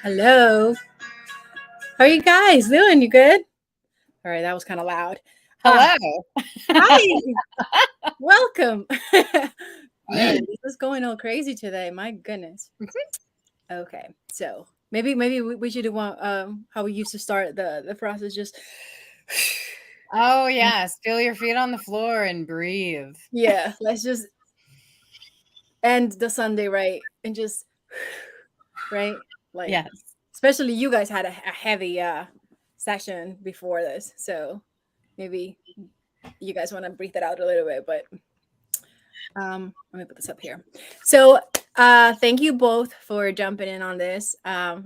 Hello. How are you guys doing? You good? All right, that was kind of loud. Hello. Hi. Welcome. Hey, Man, this is going all crazy today. My goodness. Okay, so maybe we should do one how we used to start the process. Just Oh, yes. Feel your feet on the floor and breathe. yeah, let's just end the Sunday right and just right like Yes. especially you guys had a heavy session before this, so maybe you guys want to breathe it out a little bit, but let me put this up here. So thank you both for jumping in on this. I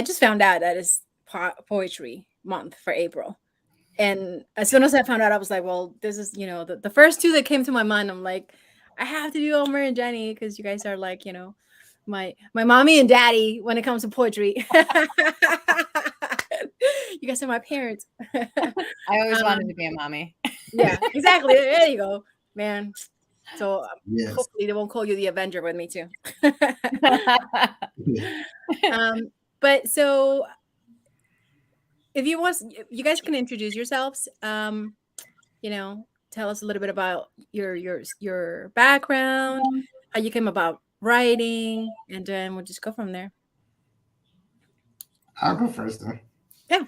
just found out that it's poetry month for April. And as soon as I found out, I was like, well, this is, the first two that came to my mind. I'm like, I have to do Omar and Jenny because you guys are like, my mommy and daddy when it comes to poetry. You guys are my parents. I always wanted to be a mommy. Yeah, exactly. There you go, man. So yes. hopefully they won't call you the Avenger with me too. But so if you want, you guys can introduce yourselves. Tell us a little bit about your background, how you came about writing, and then we'll just go from there. I'll go first then. Yeah.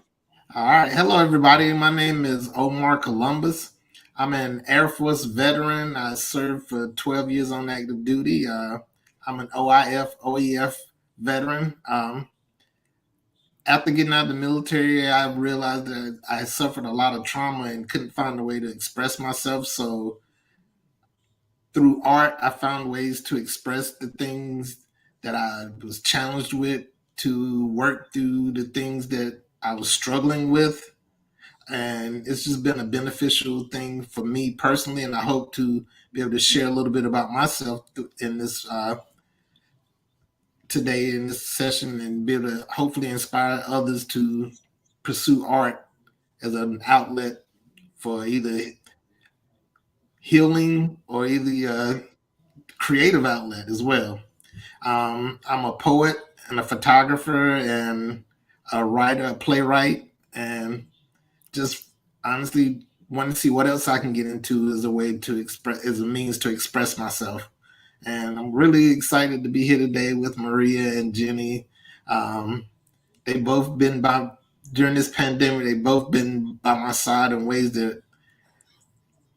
All right. Hello, everybody. My name is Omar Columbus. I'm an Air Force veteran. I served for 12 years on active duty. I'm an OEF veteran. After getting out of the military, I realized that I suffered a lot of trauma and couldn't find a way to express myself. So through art, I found ways to express the things that I was challenged with, to work through the things that I was struggling with. And it's just been a beneficial thing for me personally. And I hope to be able to share a little bit about myself in this today in this session and be able to hopefully inspire others to pursue art as an outlet for either healing or either creative outlet as well. I'm a poet and a photographer and a writer, a playwright, and just honestly want to see what else I can get into as a way to express, as a means to express myself. And I'm really excited to be here today with Maria and Jenny. Um, they both been by during this pandemic. They both been by my side in ways that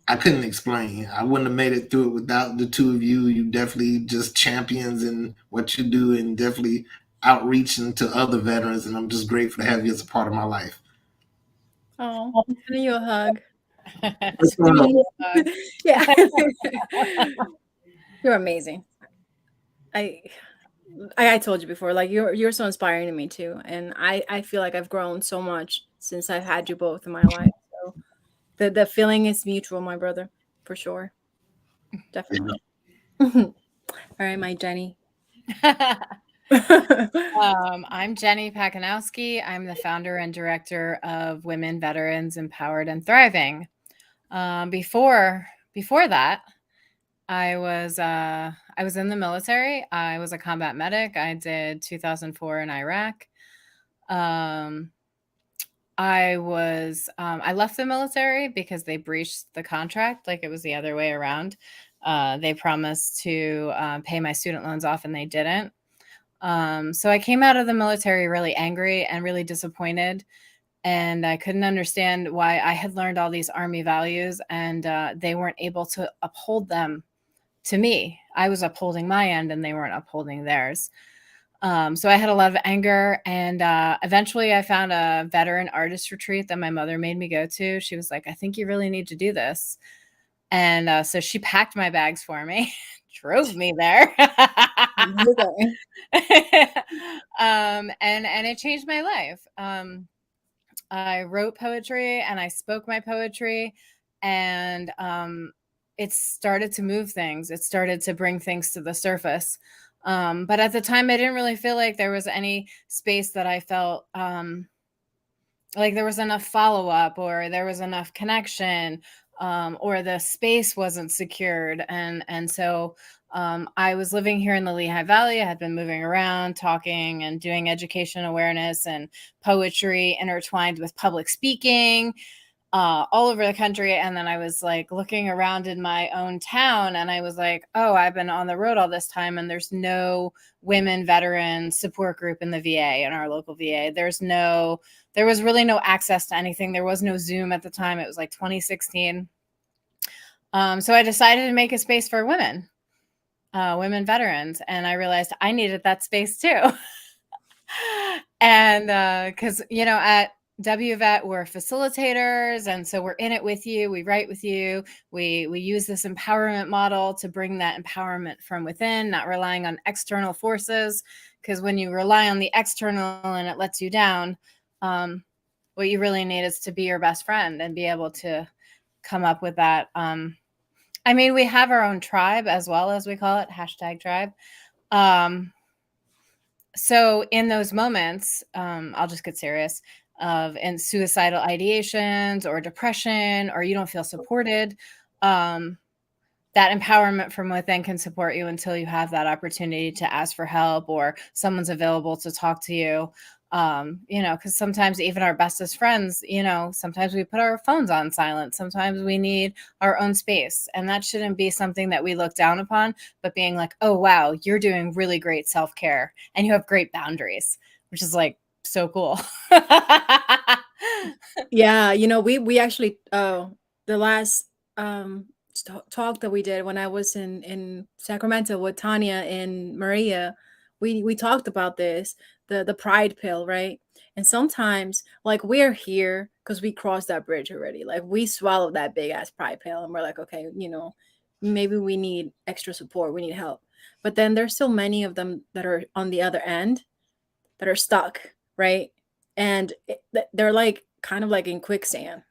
I couldn't explain. I wouldn't have made it through it without the two of you. You definitely just champions in what you do and definitely outreaching to other veterans. And I'm just grateful to have you as a part of my life. Oh, sending you a hug. Well, Yeah. You're amazing. I told you before, like you're so inspiring to me too, and I feel like I've grown so much since I've had you both in my life. So the feeling is mutual, my brother, for sure, definitely. All right, my Jenny. I'm Jenny Pacanowski. I'm the founder and director of Women Veterans Empowered and Thriving. Before that, I was in the military. I was a combat medic. I did 2004 in Iraq. I left the military because they breached the contract. Like it was the other way around. They promised to pay my student loans off and they didn't. So I came out of the military really angry and really disappointed. And I couldn't understand why I had learned all these Army values and they weren't able to uphold them to me. I was upholding my end and they weren't upholding theirs. So I had a lot of anger, and eventually I found a veteran artist retreat that my mother made me go to. She was like, I think you really need to do this. And so she packed my bags for me, drove me there. And it changed my life. I wrote poetry and I spoke my poetry, and it started to move things. It started to bring things to the surface. But at the time, I didn't really feel like there was any space that I felt like there was enough follow-up or there was enough connection. or the space wasn't secured. And so I was living here in the Lehigh Valley. I had been moving around, talking and doing education awareness and poetry intertwined with public speaking all over the country. And then I was like looking around in my own town, and I was like, oh, I've been on the road all this time, and there's no women veteran support group in the VA, in our local VA. There was really no access to anything. There was no Zoom at the time. It was like 2016. So I decided to make a space for women veterans. And I realized I needed that space too. And because, at WVET, we're facilitators. And so we're in it with you. We write with you. We use this empowerment model to bring that empowerment from within, not relying on external forces. Because when you rely on the external and it lets you down, what you really need is to be your best friend and be able to come up with that. We have our own tribe as well, as we call it, #tribe. So in those moments, I'll just get serious, in suicidal ideations or depression, or you don't feel supported, that empowerment from within can support you until you have that opportunity to ask for help or someone's available to talk to you. Because sometimes even our bestest friends, sometimes we put our phones on silent. Sometimes we need our own space. And that shouldn't be something that we look down upon, but being like, oh, wow, you're doing really great self-care and you have great boundaries, which is like so cool. Yeah, we actually the last talk that we did when I was in Sacramento with Tanya and Maria, we talked about this, the pride pill, right? And sometimes like we're here because we crossed that bridge already. Like we swallowed that big ass pride pill and we're like, okay, maybe we need extra support, we need help. But then there's so many of them that are on the other end that are stuck, right? And they're like kind of like in quicksand,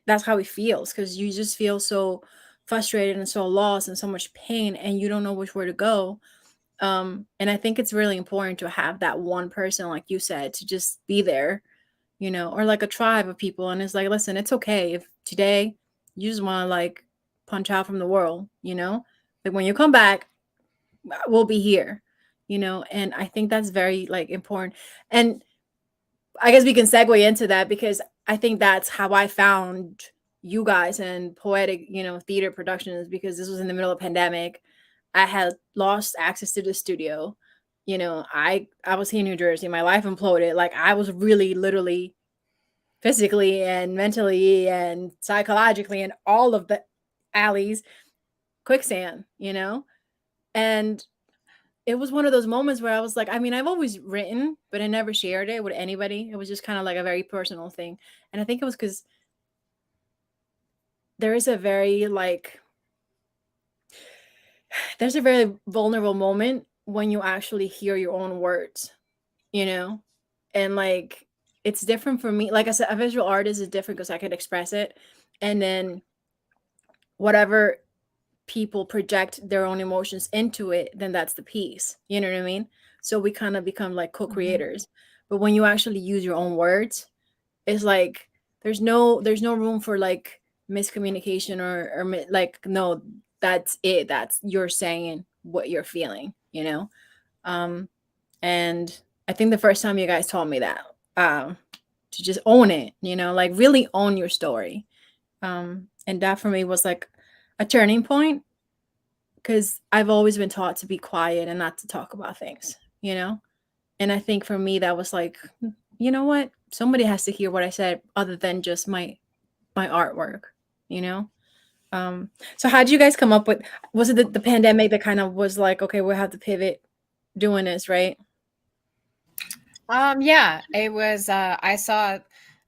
That's how it feels because you just feel so frustrated and so lost and so much pain and you don't know which way to go. And I think it's really important to have that one person, like you said, to just be there, or like a tribe of people. And it's like, listen, it's okay if today you just want to like punch out from the world, like when you come back, we'll be here, and I think that's very like important. And I guess we can segue into that because I think that's how I found you guys and poetic, theater productions, because this was in the middle of pandemic. I had lost access to the studio. I was here in New Jersey. My life imploded. Like I was really literally physically and mentally and psychologically in all of the alleys quicksand, And it was one of those moments where I was like, I've always written, but I never shared it with anybody. It was just kind of like a very personal thing. And I think it was because there is a very there's a very vulnerable moment when you actually hear your own words, and like it's different for me. Like I said, a visual artist is different because I could express it. And then whatever people project their own emotions into it, then that's the piece. You know what I mean? So we kind of become like co-creators. But when you actually use your own words, it's like there's no room for like miscommunication or like no, that's it. That's you're saying what you're feeling, and I think the first time you guys told me that, to just own it, like really own your story. And that for me was like a turning point because I've always been taught to be quiet and not to talk about things, And I think for me that was like, you know what? Somebody has to hear what I said other than just my artwork, So how did you guys come up with, was it the pandemic that kind of was like, okay, we'll have to pivot doing this, right? Yeah, it was, I saw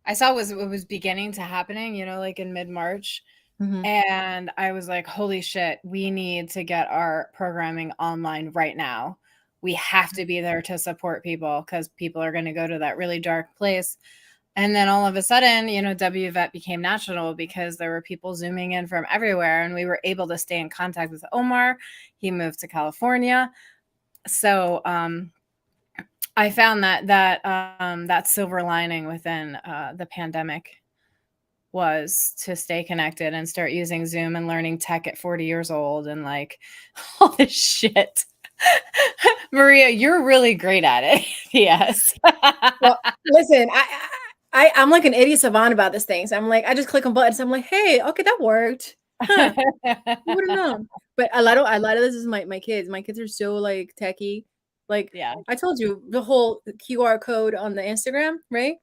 it was beginning to happening, like in mid-March. Mhm. And I was like, holy shit, we need to get our programming online right now. We have to be there to support people because people are going to go to that really dark place. And then all of a sudden, WVET became national because there were people zooming in from everywhere, and we were able to stay in contact with Omar. He moved to California. So I found that silver lining within the pandemic. was to stay connected and start using Zoom and learning tech at 40 years old and like all this shit. Maria, you're really great at it. Yes. Well, listen, I'm like an idiot savant about these things. I'm like, I just click on buttons. I'm like, hey, okay, that worked. Huh. Who would have known? But a lot of this is my kids. My kids are so like techie. Like Yeah. I told you, the whole QR code on the Instagram, right?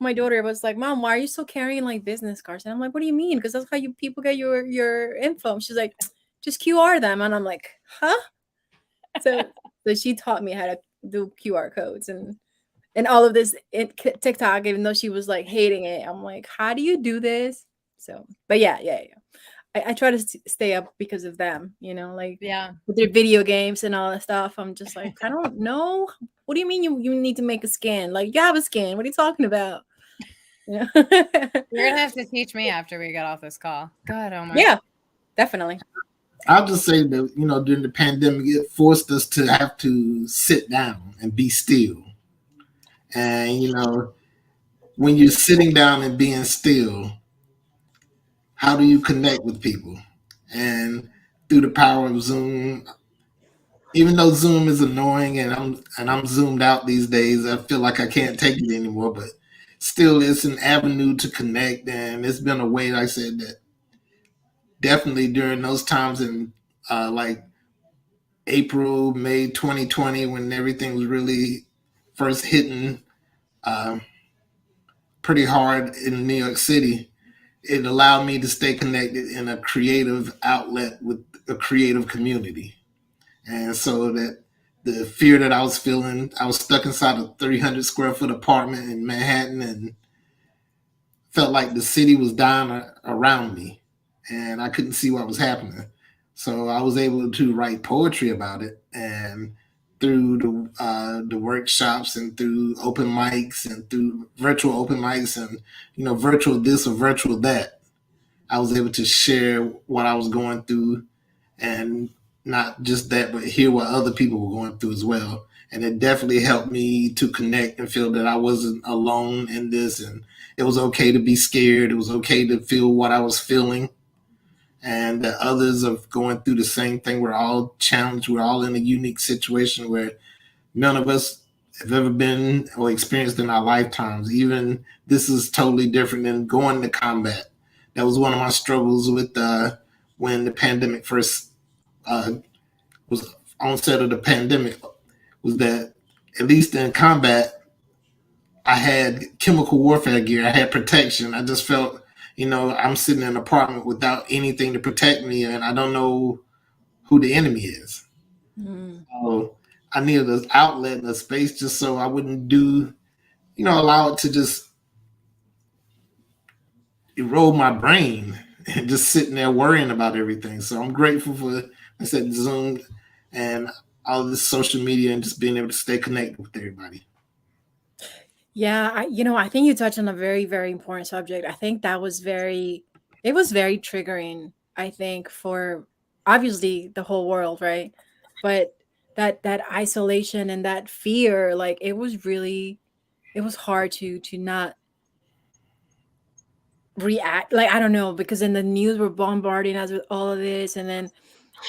My daughter was like, "Mom, why are you still carrying like business cards?" And I'm like, "What do you mean? Because that's how you people get your info." And she's like, "Just QR them." And I'm like, "Huh?" So she taught me how to do QR codes and all of this TikTok. Even though she was like hating it, I'm like, "How do you do this?" So, but yeah. I try to stay up because of them, like Yeah. with their video games and all that stuff. I'm just like, I don't know. What do you mean you need to make a skin? Like, you have a skin. What are you talking about? Yeah. You're gonna have to teach me after we get off this call. Go ahead, Omar. Yeah, definitely. I'll just say that, during the pandemic, it forced us to have to sit down and be still. And, when you're sitting down and being still, how do you connect with people? And through the power of Zoom, even though Zoom is annoying and I'm zoomed out these days, I feel like I can't take it anymore, but still it's an avenue to connect. And it's been a way, like I said, that definitely during those times in like April, May 2020, when everything was really first hitting uh, pretty hard in New York City, it allowed me to stay connected in a creative outlet with a creative community. And so that the fear that I was feeling, I was stuck inside a 300 square foot apartment in Manhattan and felt like the city was dying around me and I couldn't see what was happening. So I was able to write poetry about it, and through the workshops and through open mics and through virtual open mics and virtual this or virtual that, I was able to share what I was going through, and not just that, but hear what other people were going through as well. And it definitely helped me to connect and feel that I wasn't alone in this, and it was okay to be scared. It was okay to feel what I was feeling, and that others are going through the same thing. We're all challenged. We're all in a unique situation where none of us have ever been or experienced in our lifetimes. Even this is totally different than going to combat. That was one of my struggles with when the pandemic first was onset of the pandemic, was that at least in combat, I had chemical warfare gear. I had protection. I just felt, I'm sitting in an apartment without anything to protect me, and I don't know who the enemy is. Mm. So I needed an outlet and a space just so I wouldn't allow it to just erode my brain and just sitting there worrying about everything. So I'm grateful for, like I said, Zoom and all this social media and just being able to stay connected with everybody. Yeah, I think you touched on a very, very important subject. I think it was very triggering, I think, for obviously the whole world, right? But that isolation and that fear, like it was hard to not react. Like, I don't know, because in the news were bombarding us with all of this, and then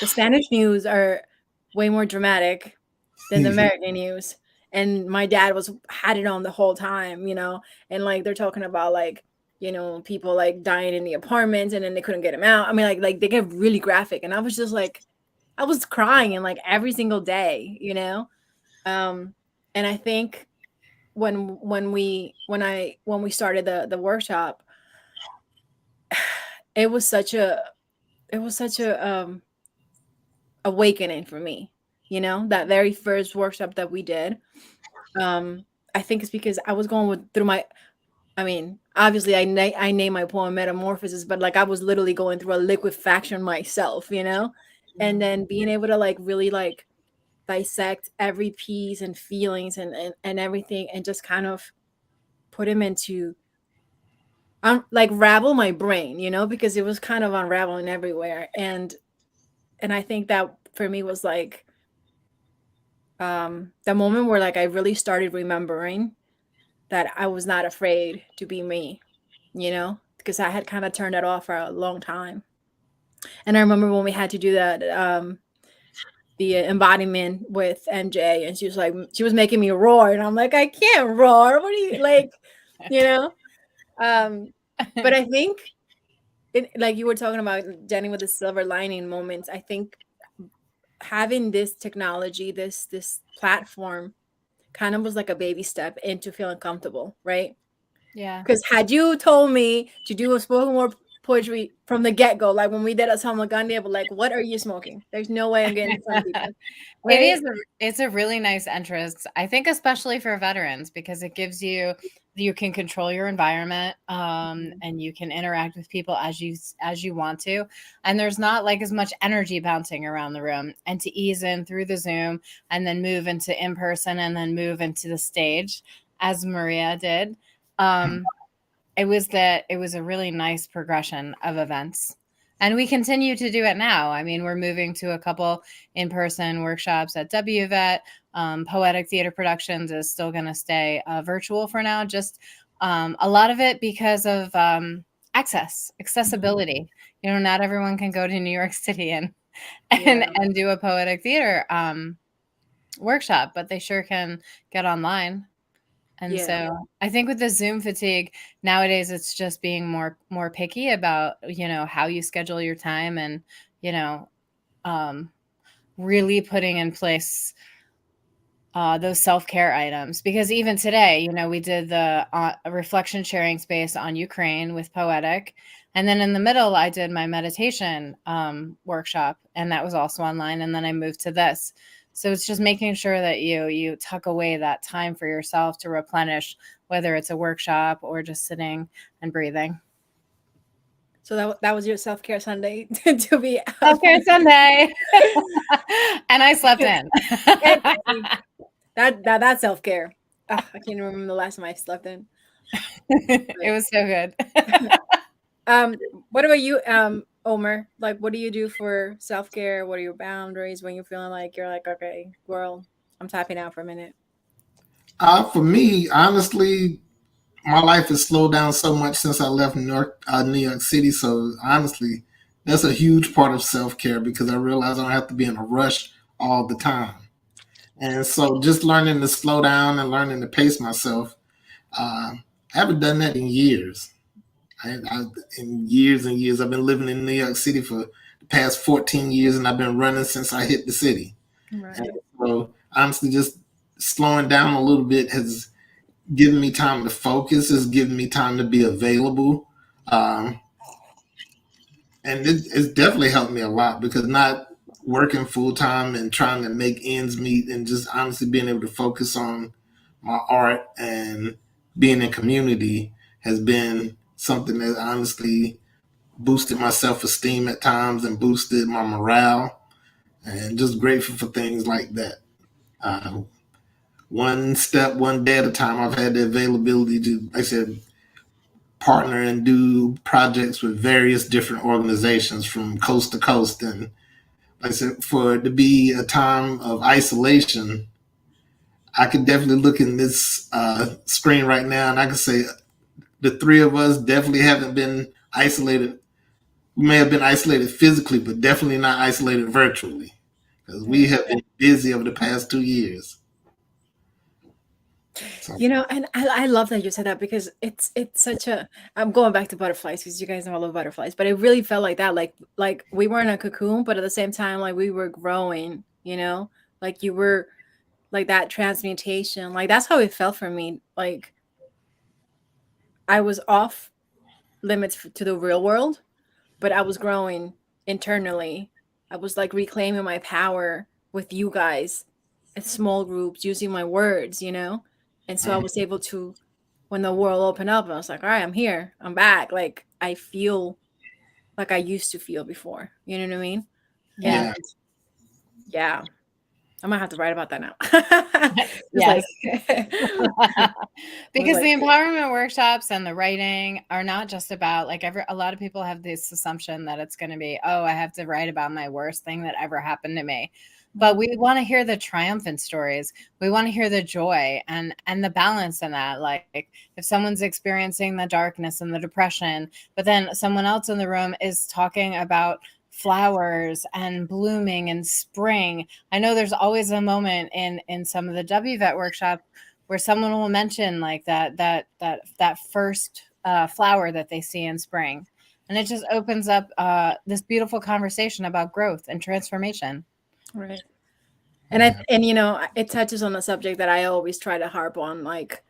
the Spanish news are way more dramatic than the American news. And my dad had it on the whole time, and like they're talking about like, people like dying in the apartments and then they couldn't get them out. I mean, like they get really graphic, and I was just like, I was crying and like every single day. And I think when we started the workshop, it was such a awakening for me, that very first workshop that we did. I think it's because I was going through I mean, obviously I name my poem Metamorphosis, but like I was literally going through a liquefaction myself, and then being able to like really like dissect every piece and feelings and everything, and just kind of put them into like ravel my brain, because it was kind of unraveling everywhere. And I think that for me was like the moment where like I really started remembering that I was not afraid to be me, because I had kind of turned it off for a long time. And I remember when we had to do that, the embodiment with MJ, and she was making me roar, and I'm like, I can't roar. What are you like, you know? But I think, like you were talking about, Jenny, with the silver lining moments. I think having this technology, this platform, kind of was like a baby step into feeling comfortable, right? Yeah. Because had you told me to do a spoken word poetry from the get go, like when we did a Samagandi, I'd be like, "What are you smoking? There's no way I'm getting in front of people." It Right? is it's a really nice entrance, I think, especially for veterans, because it gives you can control your environment, and you can interact with people as you want to, and there's not like as much energy bouncing around the room, and to ease in through the Zoom and then move into in person and then move into the stage as Maria did. It was a really nice progression of events. And we continue to do it now. I mean, we're moving to a couple in-person workshops at WVET. Poetic Theater Productions is still going to stay virtual for now. Just a lot of it because of accessibility. You know, not everyone can go to New York City and Yeah. and do a poetic theater workshop, but they sure can get online. And Yeah. so I think with the Zoom fatigue nowadays, it's just being more picky about, how you schedule your time, and, you know, um, really putting in place those self-care items. Because even today, we did the reflection sharing space on Ukraine with Poetic. And then in the middle, I did my meditation workshop, and that was also online. And then I moved to this. So it's just making sure that you tuck away that time for yourself to replenish, whether it's a workshop or just sitting and breathing. So that was your self care Sunday to be out. Self-care Sunday. And I slept in. That's self care. I can't remember the last time I slept in. It was so good. What about you, Omar? Like, what do you do for self care? What are your boundaries when you're feeling like you're like, okay, girl, I'm tapping out for a minute? For me, honestly, my life has slowed down so much since I left New York City. So honestly, that's a huge part of self care because I realize I don't have to be in a rush all the time. And so just learning to slow down and learning to pace myself, I haven't done that in years. In years and years, I've been living in New York City for the past 14 years, and I've been running since I hit the city. Right. And so honestly, just slowing down a little bit has given me time to focus, has given me time to be available. Um, and it's definitely helped me a lot because not working full time and trying to make ends meet and just honestly being able to focus on my art and being in community has been something that honestly boosted my self esteem at times and boosted my morale, and just grateful for things like that. Uh, one step, one day at a time, I've had the availability to, like I said, partner and do projects with various different organizations from coast to coast. And like I said, for it to be a time of isolation, I could definitely look in this screen right now and I can say the three of us definitely haven't been isolated. We may have been isolated physically, but definitely not isolated virtually because we have been busy over the past 2 years. So, And I love that you said that because it's such a. I'm going back to butterflies because you guys know I love butterflies, but it really felt like that. Like we were in a cocoon, but at the same time, like we were growing. Like you were like that transmutation. Like that's how it felt for me. Like I was off limits to the real world, but I was growing internally. I was like reclaiming my power with you guys in small groups using my words. And so I was able to, when the world opened up, I was like, all right, I'm here, I'm back. Like I feel like I used to feel before. You know what I mean? Yeah. And yeah, I might have to write about that now. It's Yes. Because like, the empowerment workshops and the writing are not just about like a lot of people have this assumption that it's going to be, oh, I have to write about my worst thing that ever happened to me. but we want to hear the triumphant stories. We want to hear the joy and the balance in that. Like if someone's experiencing the darkness and the depression, but then someone else in the room is talking about flowers and blooming and spring. I know there's always a moment in some of the WVET workshop where someone will mention like that first flower that they see in spring, and it just opens up this beautiful conversation about growth and transformation. Right. And you know, it touches on a subject that I always try to harp on. Like,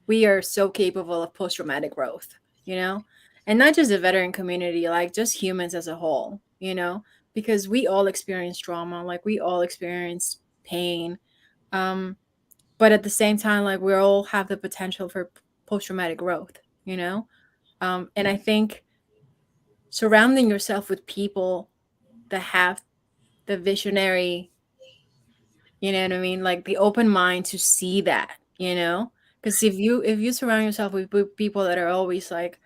we are so capable of post traumatic growth, you know, and not just the veteran community, like just humans as a whole, you know, because we all experience trauma, like we all experience pain. Um, but at the same time, like we all have the potential for post traumatic growth, you know. And I think surrounding yourself with people that have the visionary, you know what I mean, like the open mind to see that, you know, because if you surround yourself with people that are always like,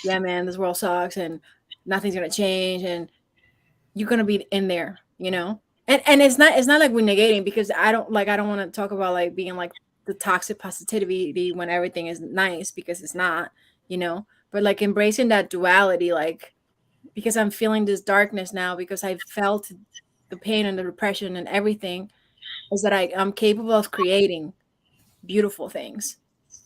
yeah man, this world sucks and nothing's gonna change, and you're gonna be in there, you know. And it's not like we're negating, because I don't want to talk about like being like the toxic positivity when everything is nice, because it's not, you know. But like embracing that duality, like, because I'm feeling this darkness now because I felt the pain and the depression and everything, is that I'm capable of creating beautiful things,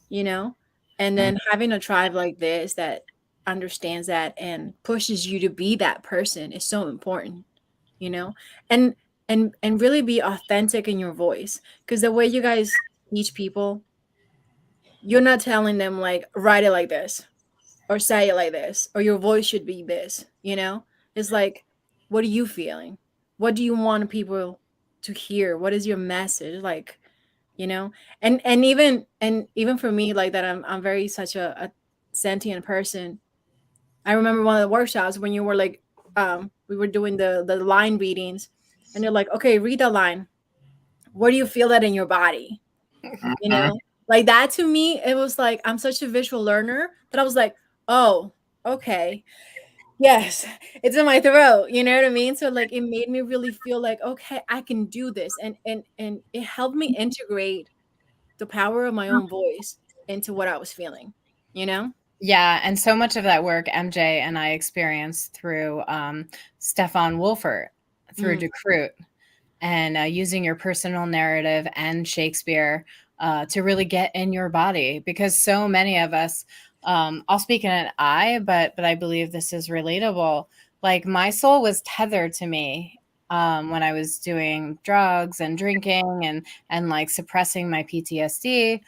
you know? And then having a tribe like this that understands that and pushes you to be that person is so important, you know? And and really be authentic in your voice, because the way you guys teach people, you're not telling them like write it like this or say it like this or your voice should be this, you know? It's like, what are you feeling? What do you want people to hear? What is your message? Like, you know. And even for me, like that, I'm very such a sentient person. I remember one of the workshops when you were like, we were doing the line readings, and you're like, okay, read the line. Where do you feel that in your body? You know, like that. To me, it was like, I'm such a visual learner that I was like, oh, okay, yes, it's in my throat, you know what I mean? So like it made me really feel like, okay, I can do this. And it helped me integrate the power of my own voice into what I was feeling, you know? Yeah, and so much of that work MJ and I experienced through Stefan Wolfert, through Mm, Decroot, and using your personal narrative and Shakespeare to really get in your body, because so many of us, I'll speak in an I, but I believe this is relatable. Like my soul was tethered to me when I was doing drugs and drinking and like suppressing my PTSD,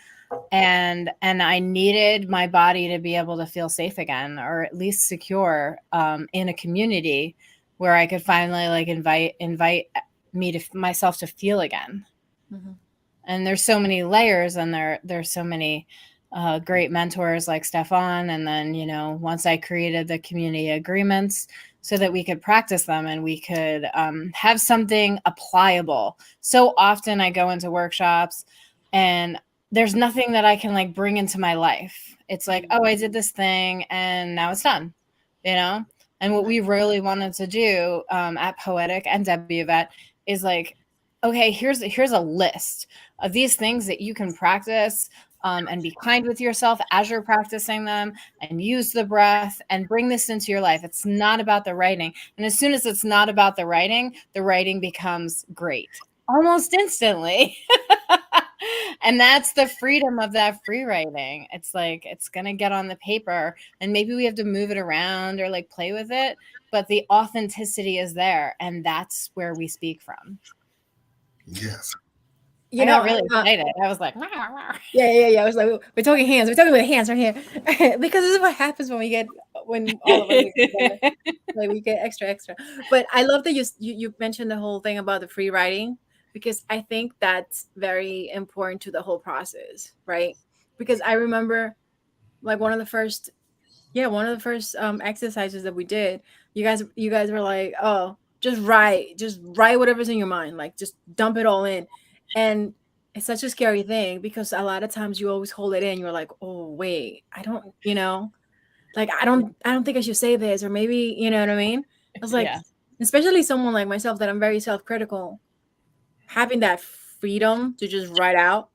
and I needed my body to be able to feel safe again, or at least secure in a community where I could finally like invite me to myself to feel again. mhm, And there's so many layers, and there's so many great mentors like Stefan. And then, you know, once I created the community agreements so that we could practice them and we could have something applicable. So often I go into workshops and there's nothing that I can like bring into my life. It's like, oh, I did this thing and now it's done, you know? And what we really wanted to do at Poetic and WVET is like, okay, here's a list of these things that you can practice and be kind with yourself as you're practicing them, and use the breath and bring this into your life. It's not about the writing. And as soon as it's not about the writing becomes great almost instantly. And that's the freedom of that free writing. It's like, it's going to get on the paper and maybe we have to move it around or like play with it, but the authenticity is there. And that's where we speak from. Yes. I You got know, really excited. I was like, "Rah, rah." yeah. I was like, we're talking hands. We're talking with hands right here. Because this is what happens when all of us get together. Like we get extra. But I love that you mentioned the whole thing about the free writing, because I think that's very important to the whole process, right? Because I remember like one of the first exercises that we did, you guys were like, oh, just write whatever's in your mind, like just dump it all in. And it's such a scary thing, because a lot of times you always hold it in. You're like, oh wait, I don't, like I don't think I should say this, or maybe, you know what I mean. I was like, Yeah. especially someone like myself that I'm very self-critical, having that freedom to just write out,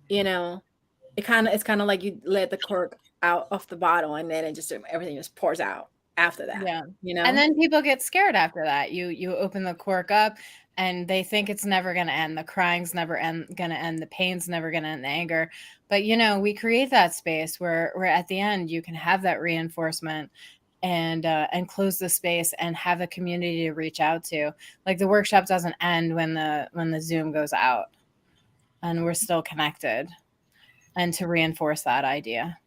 you know, it's kind of like you let the cork out of the bottle, and then it just everything just pours out after that, Yeah. you And know. then people get scared after that. You open the cork up and they think it's never going to end. The crying's never going to end. The pain's never going to end. The anger. But we create that space where at the end you can have that reinforcement and close the space and have a community to reach out to. Like the workshop doesn't end when the Zoom goes out, and we're still connected, and to reinforce that idea.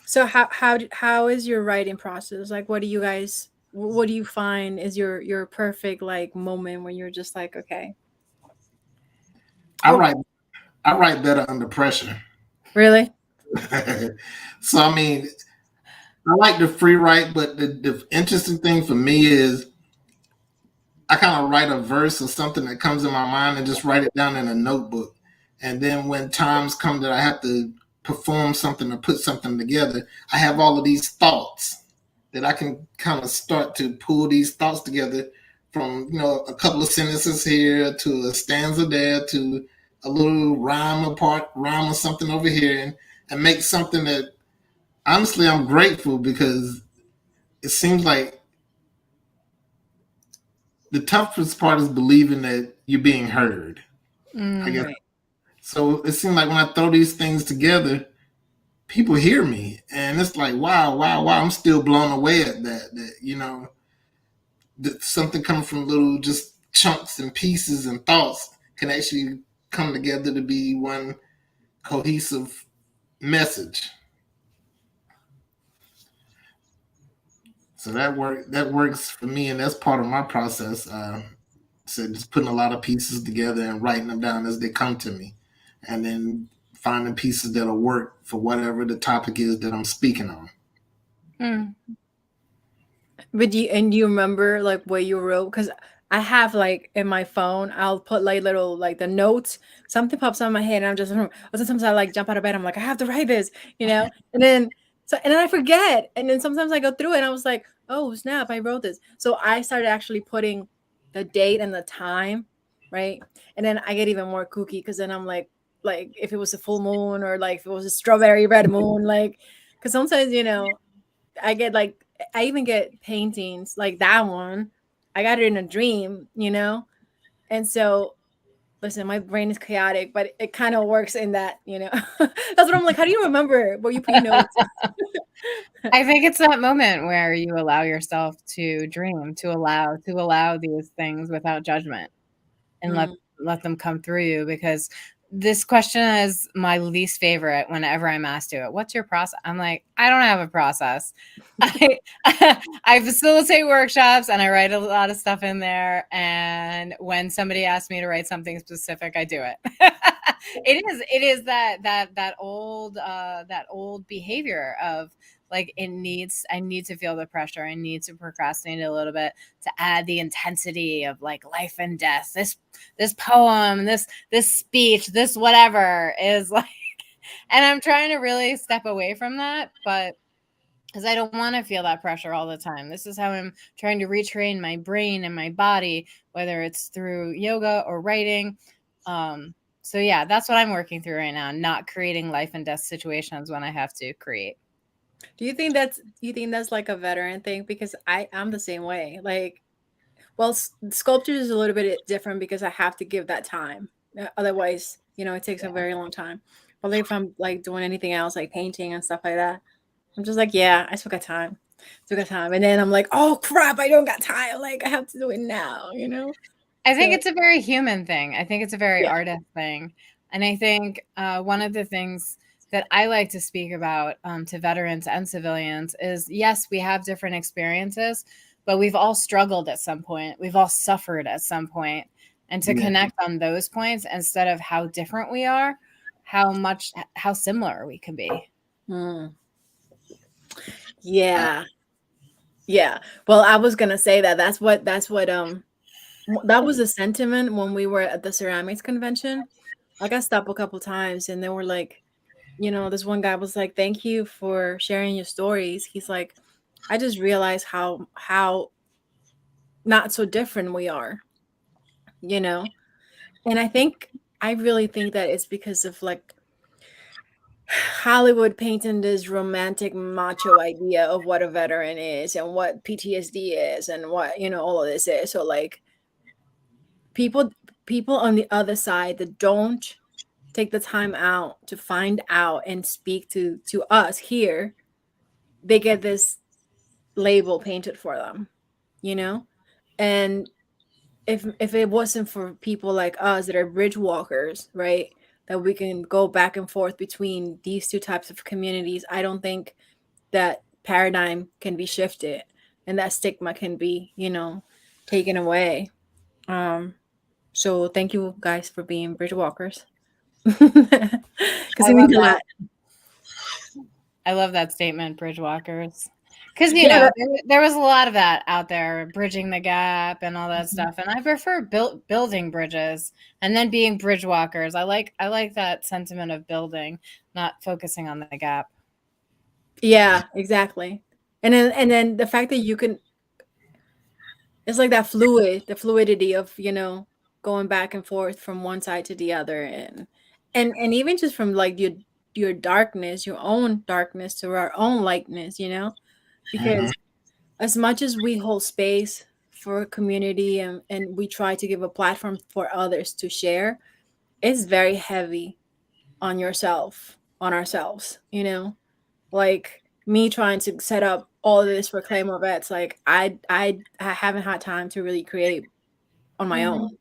So how is your writing process? Like, what do you find is your perfect like moment when you're just like, okay, I well, write I write better under pressure. really? So I mean, I like the free write, but the interesting thing for me is I kind of write a verse or something that comes in my mind and just write it down in a notebook. And then when times come that I have to perform something or put something together, I have all of these thoughts that I can kind of start to pull these thoughts together from, a couple of sentences here to a stanza there to a little rhyme or something over here and make something that honestly I'm grateful because it seems like the toughest part is believing that you're being heard. I guess Mm. Right. so. It seems like when I throw these things together, people hear me, and it's like, wow, wow, wow. I'm still blown away at that. That something coming from little just chunks and pieces and thoughts can actually come together to be one cohesive message. So that works for me, and that's part of my process. So just putting a lot of pieces together and writing them down as they come to me, and then finding pieces that'll work for whatever the topic is that I'm speaking on. Mm. But do you remember like what you wrote? Because I have like in my phone, I'll put like little like the notes. Something pops on my head, and I'm just. Or sometimes I like jump out of bed. I'm like, I have to write this, and then I forget, and then sometimes I go through it, and I was like, oh snap, I wrote this. So I started actually putting the date and the time, right? And then I get even more kooky because then I'm like if it was a full moon or like if it was a strawberry red moon, like because sometimes I get like I even get paintings like that one. I got it in a dream, And so listen, my brain is chaotic, but it kind of works in that. That's what I'm like. How do you remember what you put your notes? I think it's that moment where you allow yourself to dream, to allow these things without judgment and let Mm. let them come through you, because this question is my least favorite whenever I'm asked to it. What's your process? I'm like, I don't have a process. I I facilitate workshops and I write a lot of stuff in there. And when somebody asks me to write something specific, I do it. It is that old behavior of like I need to feel the pressure. I need to procrastinate a little bit to add the intensity of like life and death. This poem, this speech, this whatever is like, and I'm trying to really step away from that, but because I don't want to feel that pressure all the time. This is how I'm trying to retrain my brain and my body, whether it's through yoga or writing. So yeah, that's what I'm working through right now, not creating life and death situations when I have to create. Do you think that's like a veteran thing? Because I'm the same way. Like, well, sculpture is a little bit different because I have to give that time. Otherwise, it takes a Yeah. very long time. But like if I'm like doing anything else, like painting and stuff like that, I'm just like, yeah, I still got time. Still got time. And then I'm like, oh crap, I don't got time. Like I have to do it now. I think So it's a very human thing. I think it's a very yeah. artist thing. And I think one of the things that I like to speak about to veterans and civilians is yes, we have different experiences, but we've all struggled at some point. We've all suffered at some point. And to Yeah. connect on those points instead of how different we are, how similar we can be. Mm. Uh, Yeah. Yeah. Well, I was gonna say that's what that was the sentiment when we were at the ceramics convention. I got stopped a couple times and they were like, this one guy was like, thank you for sharing your stories. He's like, I just realized how not so different we are, you know? And I really think that it's because of like Hollywood painting this romantic macho idea of what a veteran is and what PTSD is and what, all of this is. So like people people on the other side that don't take the time out to find out and speak to us here, they get this label painted for them, you know? And if it wasn't for people like us that are bridge walkers, right? That we can go back and forth between these two types of communities, I don't think that paradigm can be shifted and that stigma can be, taken away. So thank you guys for being bridge walkers. Because I it love means a that. lot. I love that statement, Bridgewalkers. Because, Yeah, there was a lot of that out there, bridging the gap and all that stuff. And I prefer building bridges and then being bridgewalkers. I like that sentiment of building, not focusing on the gap. yeah, exactly. And then the fact that you can, it's like that the fluidity of, going back and forth from one side to the other, and even just from like your darkness, your own darkness to our own lightness, Mhm. because as much as we hold space for community and we try to give a platform for others to share, it's very heavy on yourself, on ourselves, like me trying to set up all of this for Claymore Vets, like I haven't had time to really create on my own,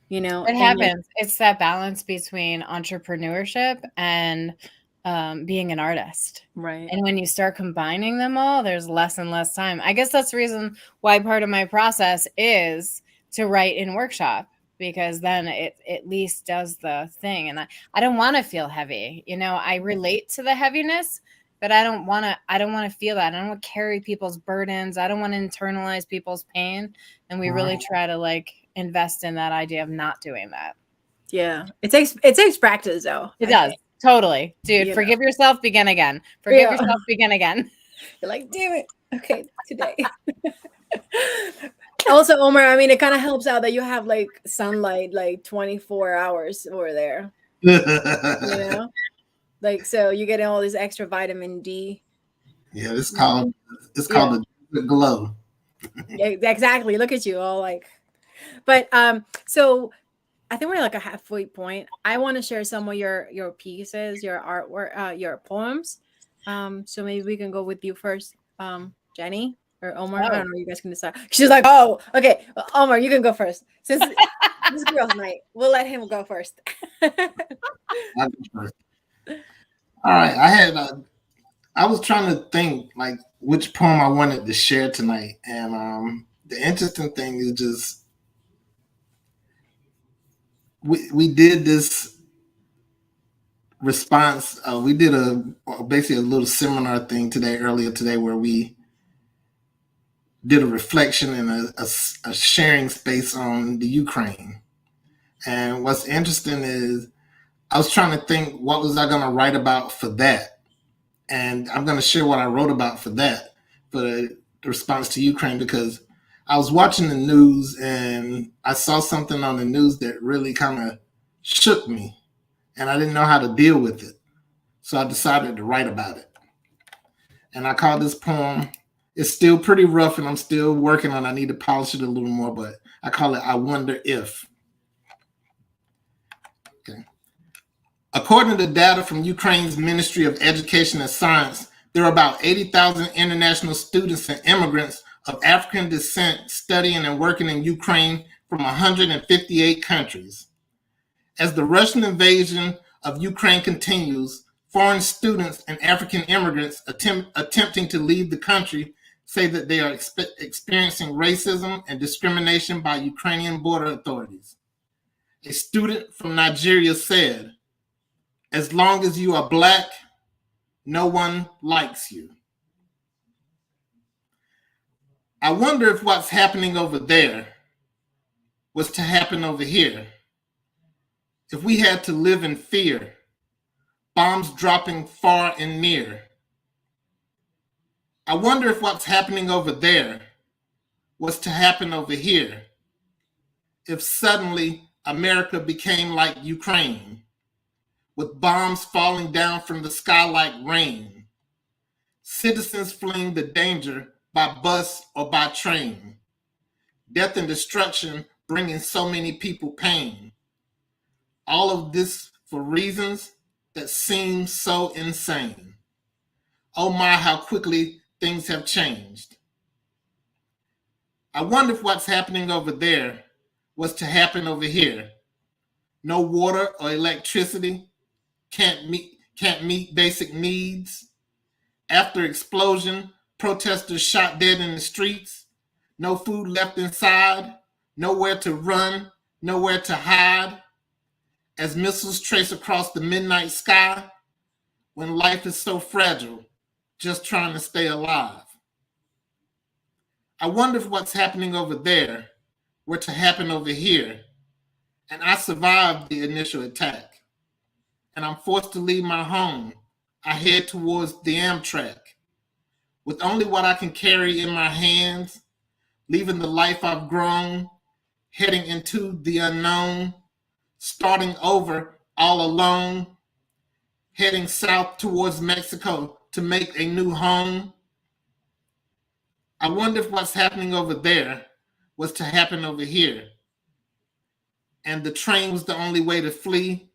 It and like, happens. It's that balance between entrepreneurship and being an artist. right. And when you start combining them all, there's less and less time. I guess that's the reason why part of my process is to write in workshop, because then it at least does the thing. And I don't want to feel heavy. I relate to the heaviness, but I don't want to feel that. I don't want to carry people's burdens. I don't want to internalize people's pain. And we really try to like invest in that idea of not doing that. Yeah, it takes practice though, It I does. think. Totally. Dude, you know forgive yourself, begin again. Forgive yeah. yourself, begin again. You're like, damn it, okay, today. Also, Omar, I mean, it kind of helps out that you have like sunlight like 24 hours over there, you know like, so you get all this extra vitamin D. Yeah, it's called Yeah, the desert glow. yeah, exactly, look at you all like. But so I think we're like a halfway point. I want to share some of your pieces, your artwork, your poems. So maybe we can go with you first, Jenny or Omar. I Oh, don't know. You guys can decide. She's like, oh, okay, well, Omar, you can go first since this girl's night. We'll let him go first. I go first. All right, I was trying to think like which poem I wanted to share tonight, and the interesting thing is just we did this response. We did basically a little seminar thing earlier today where we did a reflection and a sharing space on the Ukraine. And what's interesting is I was trying to think what was I going to write about for that, and I'm going to share what I wrote about for that for the response to Ukraine because I was watching the news and I saw something on the news that really kind of shook me, and I didn't know how to deal with it, so I decided to write about it. And I called this poem. It's still pretty rough, and I'm still working on it. I need to polish it a little more, but I call it "I Wonder If." Okay. According to data from Ukraine's Ministry of Education and Science, there are about 80,000 international students and immigrants of African descent studying and working in Ukraine from 158 countries. As the Russian invasion of Ukraine continues, foreign students and African immigrants attempting to leave the country say that they are experiencing racism and discrimination by Ukrainian border authorities. A student from Nigeria said, "As long as you are black, no one likes you." I wonder if what's happening over there was to happen over here. If we had to live in fear, bombs dropping far and near. I wonder if what's happening over there was to happen over here. If suddenly America became like Ukraine, with bombs falling down from the sky like rain, citizens fleeing the danger by bus or by train, death and destruction bringing so many people pain. All of this for reasons that seem so insane. Oh my, how quickly things have changed. I wonder if what's happening over there was to happen over here. No water or electricity, can't meet basic needs. After explosion, protesters shot dead in the streets. No food left inside, nowhere to run, nowhere to hide. As missiles trace across the midnight sky, when life is so fragile, just trying to stay alive. I wonder if what's happening over there were to happen over here, and I survived the initial attack, and I'm forced to leave my home. I head towards the Amtrak, with only what I can carry in my hands, leaving the life I've grown, heading into the unknown, starting over all alone, heading south towards Mexico to make a new home. I wonder if what's happening over there was to happen over here, and the train was the only way to flee.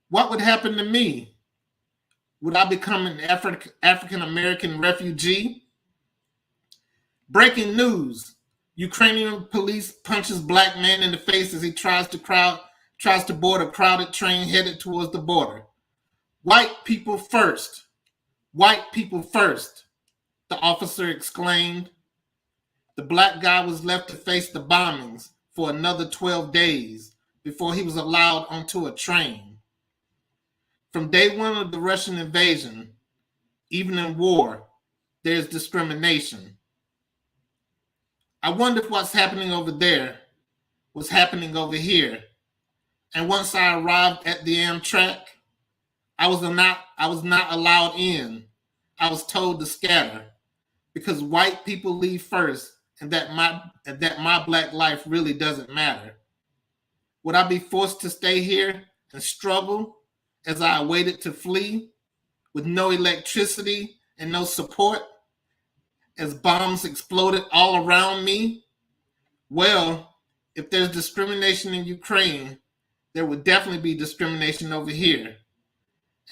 What would happen to me? Would I become an African American refugee? Breaking news. Ukrainian police punches black man in the face as he tries to board a crowded train headed towards the border. White people first. White people first, the officer exclaimed. The black guy was left to face the bombings for another 12 days before he was allowed onto a train. From day one of the Russian invasion, even in war, there's discrimination. I wonder if what's happening over there was happening over here. And once I arrived at the Amtrak, I was not allowed in. I was told to scatter because white people leave first, and that my black life really doesn't matter. Would I be forced to stay here and struggle as I awaited to flee with no electricity and no support as bombs exploded all around me? Well, if there's discrimination in Ukraine, there would definitely be discrimination over here.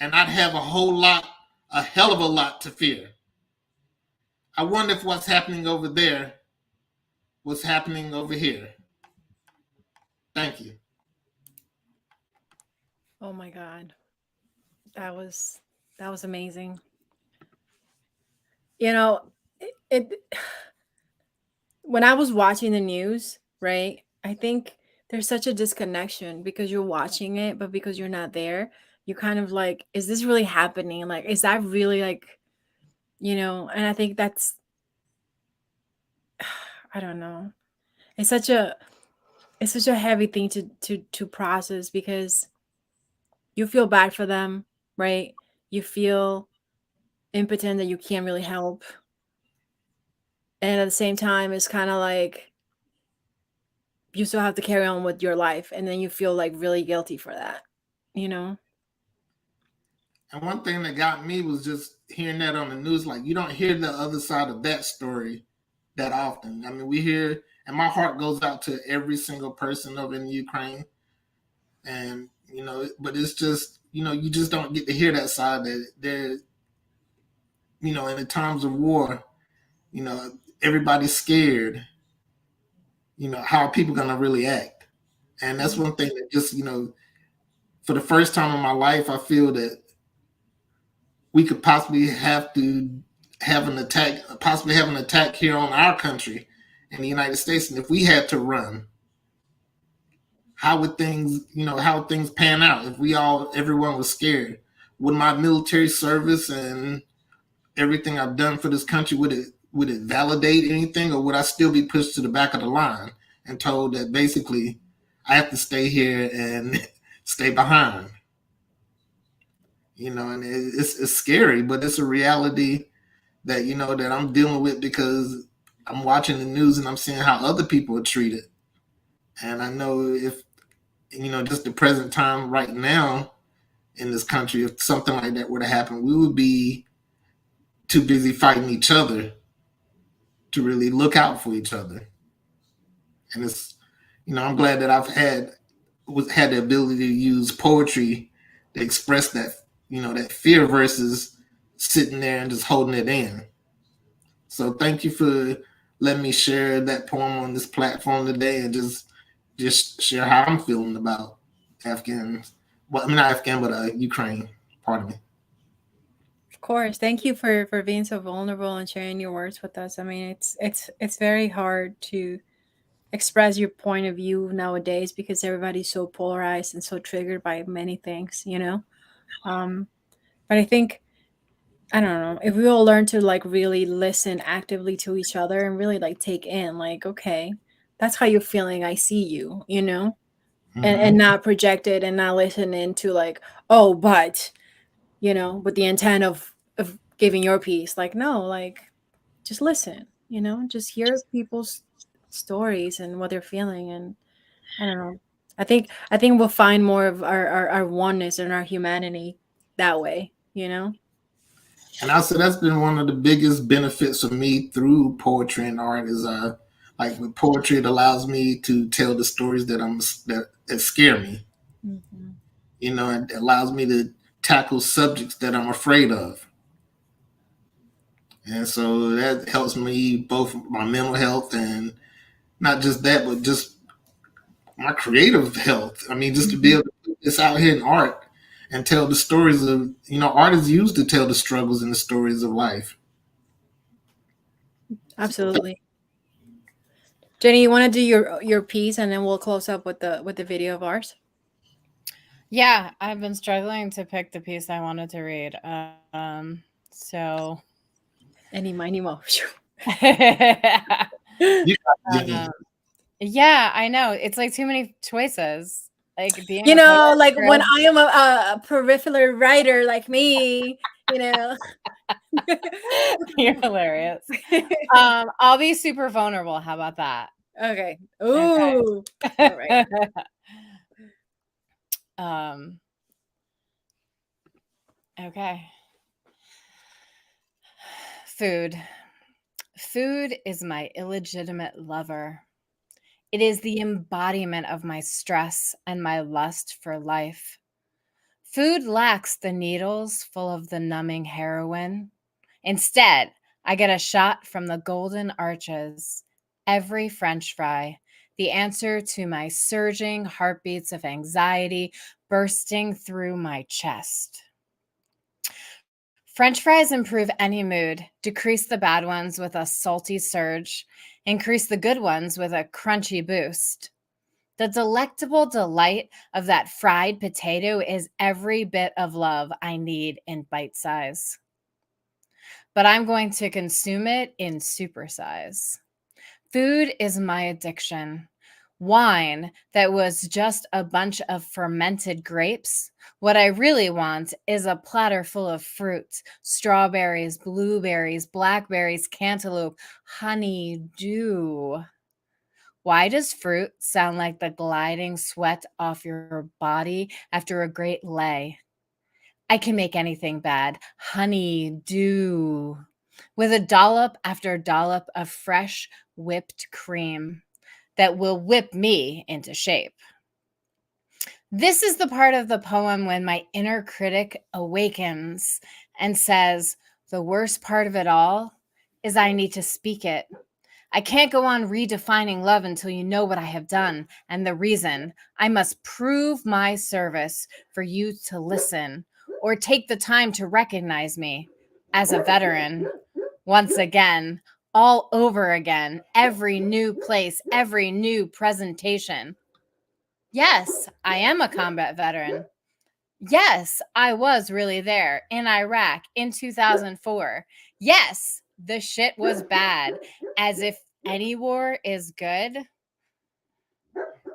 And I'd have a hell of a lot to fear. I wonder if what's happening over there was happening over here. Thank you. Oh my God. That was amazing. You know, it when I was watching the news, right? I think there's such a disconnection because you're watching it, but because you're not there, you kind of like, is this really happening? Like, is that really like, and I think that's, I don't know. It's such a heavy thing to process because you feel bad for them, right? You feel impotent that you can't really help. And at the same time, it's kind of like you still have to carry on with your life. And then you feel like really guilty for that, you know? And one thing that got me was just hearing that on the news. Like, you don't hear the other side of that story that often. I mean, we hear, and my heart goes out to every single person over in Ukraine. And, but it's just, you just don't get to hear that side that there, in the times of war, everybody's scared. How are people going to really act? And that's one thing that just, for the first time in my life, I feel that we could possibly have an attack here on our country in the United States. And if we had to run, how would things pan out if everyone was scared? Would my military service and everything I've done for this country, would it validate anything, or would I still be pushed to the back of the line and told that basically I have to stay here and stay behind? And it's scary, but it's a reality that, that I'm dealing with because I'm watching the news and I'm seeing how other people are treated. And I know if just the present time right now in this country, if something like that were to happen, we would be too busy fighting each other to really look out for each other. And I'm glad that had the ability to use poetry to express that fear versus sitting there and just holding it in. So thank you for letting me share that poem on this platform today and just share how I'm feeling about Afghan. Well, I mean not Afghan, but Ukraine. Pardon me. Of course. Thank you for being so vulnerable and sharing your words with us. I mean, it's very hard to express your point of view nowadays because everybody's so polarized and so triggered by many things. Um, but I think, I don't know, if we all learn to like really listen actively to each other and really like take in, like, okay, that's how you're feeling. I see you. And Mm-hmm. not project it and not listen into like, oh, but with the intent of giving your piece. Like, no, like just listen, just hear people's stories and what they're feeling. And I don't know. I think we'll find more of our oneness and our humanity that way. And I said that's been one of the biggest benefits of me through poetry and art is like with poetry it allows me to tell the stories that scare me. Mhm. It allows me to tackle subjects that I'm afraid of. And so that helps me both my mental health and not just that, but just my creative health. I mean, just to be Mhm. able to put this out here in art and tell the stories art is used to tell the struggles and the stories of life. So Absolutely. Jenny, you want to do your piece and then we'll close up with the video of ours? Yeah, I've been struggling to pick the piece I wanted to read. So Any, miny, mo. you got Jenny. Yeah, I know. It's like too many choices. Like being a poet. Like when I am a peripheral writer like me. You're hilarious. I'll be super vulnerable. How about that? Okay. Okay. Ooh. All right. Okay. Food. Food is my illegitimate lover. It is the embodiment of my stress and my lust for life. Food lacks the needles full of the numbing heroin. Instead, I get a shot from the golden arches. Every French fry, the answer to my surging heartbeats of anxiety bursting through my chest. French fries improve any mood, decrease the bad ones with a salty surge, increase the good ones with a crunchy boost. The delectable delight of that fried potato is every bit of love I need in bite size. But I'm going to consume it in supersize. Food is my addiction. Wine that was just a bunch of fermented grapes. What I really want is a platter full of fruit, strawberries, blueberries, blackberries, cantaloupe, honey dew. Why does fruit sound like the gliding sweat off your body after a great lay? I can make anything bad. Honey dew. With a dollop after dollop of fresh whipped cream that will whip me into shape. This is the part of the poem when my inner critic awakens and says, the worst part of it all is I need to speak it. I can't go on redefining love until you know what I have done and the reason. I must prove my service for you to listen or take the time to recognize me as a veteran. Once again, all over again, every new place, every new presentation. Yes, I am a combat veteran. Yes, I was really there in Iraq in 2004. Yes, the shit was bad. As if any war is good.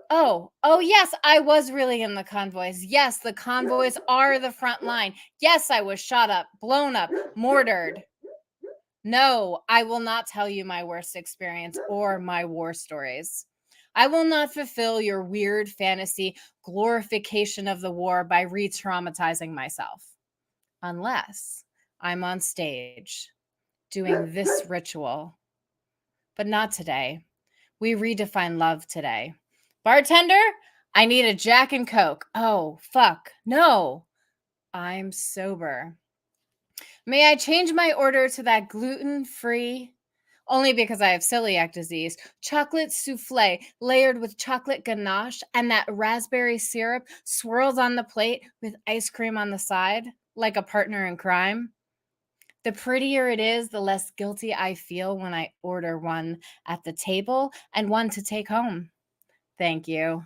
Oh, yes, I was really in the convoys. Yes, the convoys are the front line. Yes, I was shot up, blown up, mortared. No, I will not tell you my worst experience or my war stories. I will not fulfill your weird fantasy glorification of the war by re-traumatizing myself. Unless I'm on stage doing this ritual. But not today. We redefine love today. Bartender, I need a Jack and Coke. Oh, fuck. No, I'm sober. May I change my order to that gluten-free, only because I have celiac disease, chocolate souffle layered with chocolate ganache and that raspberry syrup swirled on the plate with ice cream on the side, like a partner in crime? The prettier it is, the less guilty I feel when I order one at the table and one to take home. Thank you.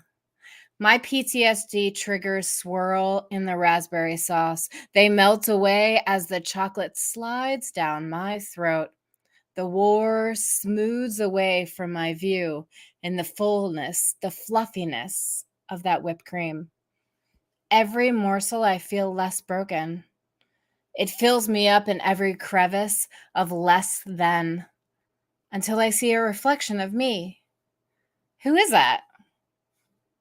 My PTSD triggers swirl in the raspberry sauce. They melt away as the chocolate slides down my throat. The war smooths away from my view in the fullness, the fluffiness of that whipped cream. Every morsel, I feel less broken. It fills me up in every crevice of less than until I see a reflection of me. Who is that?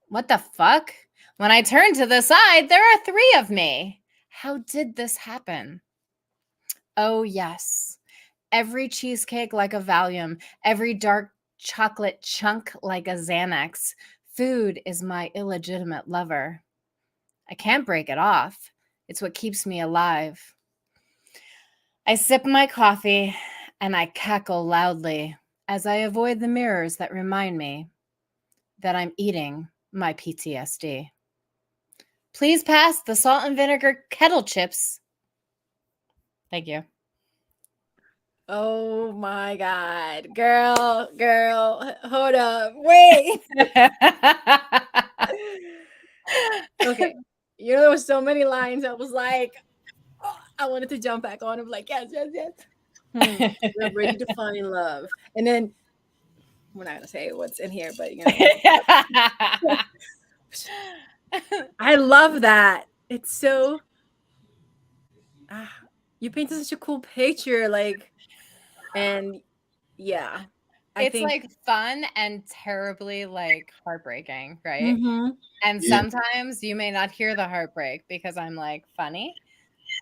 What the fuck? When I turn to the side, there are 3 of me. How did this happen? Oh, yes. Every cheesecake like a Valium, every dark chocolate chunk like a Xanax. Food is my illegitimate lover. I can't break it off. It's what keeps me alive. I sip my coffee and I cackle loudly as I avoid the mirrors that remind me that I'm eating my PTSD. Please pass the salt and vinegar kettle chips. Thank you. Oh my God. Girl, hold up. Wait. Okay. You know, there was so many lines. I was like, oh, I wanted to jump back on and be like, yes. We're ready to find love. And then we're not gonna say what's in here, but you know. I love that. It's so you painted such a cool picture, like, and yeah. It's like fun and terribly like heartbreaking, right? Mm-hmm. And sometimes you may not hear the heartbreak because I'm like funny.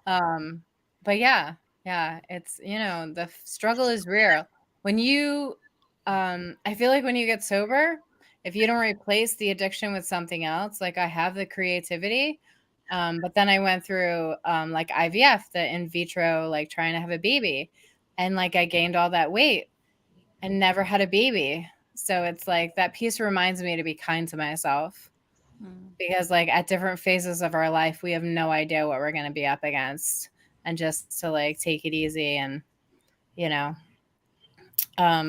But yeah, it's, you know, the struggle is real. When you, I feel like when you get sober, if you don't replace the addiction with something else, like I have the creativity, but then I went through like IVF, the in vitro, like trying to have a baby, and like I gained all that weight and never had a baby. So it's like that piece reminds me to be kind to myself. Because like at different phases of our life, we have no idea what we're going to be up against, and just to like take it easy and, you know,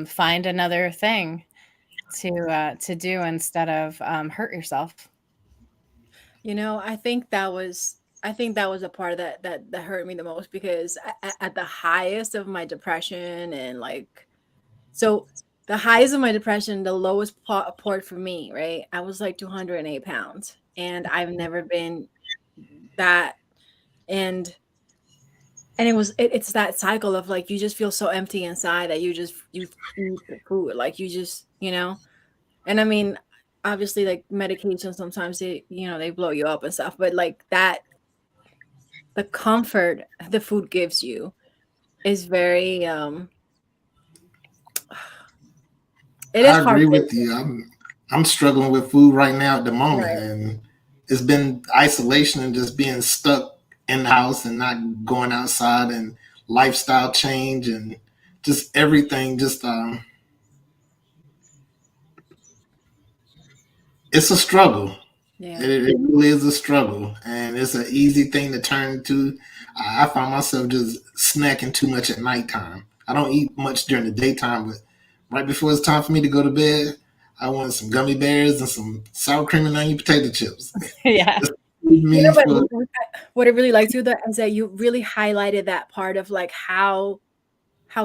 find another thing to do instead of hurt yourself. You know, I think that was a part of that hurt me the most, because at the highest of my depression, and like, so the highest of my depression, the lowest part for me, right? I was like 208 pounds, and I've never been that. And it's that cycle of like, you just feel so empty inside that you eat the food, like you just, you know. And I mean, obviously, like medication, sometimes they blow you up and stuff, but like that, the comfort the food gives you is very it is I agree heartbreaking. with you. I'm struggling with food right now at the moment, Right. and it's been isolation and just being stuck in the house and not going outside, and lifestyle change and just everything. Just it's a struggle. Yeah. It really is a struggle, and it's an easy thing to turn to. I find myself just snacking too much at nighttime. I don't eat much during the daytime, but right before it's time for me to go to bed, I want some gummy bears and some sour cream and onion potato chips. Yeah. Just feed You me know, but for what I really liked too, that is that you really highlighted that part of like how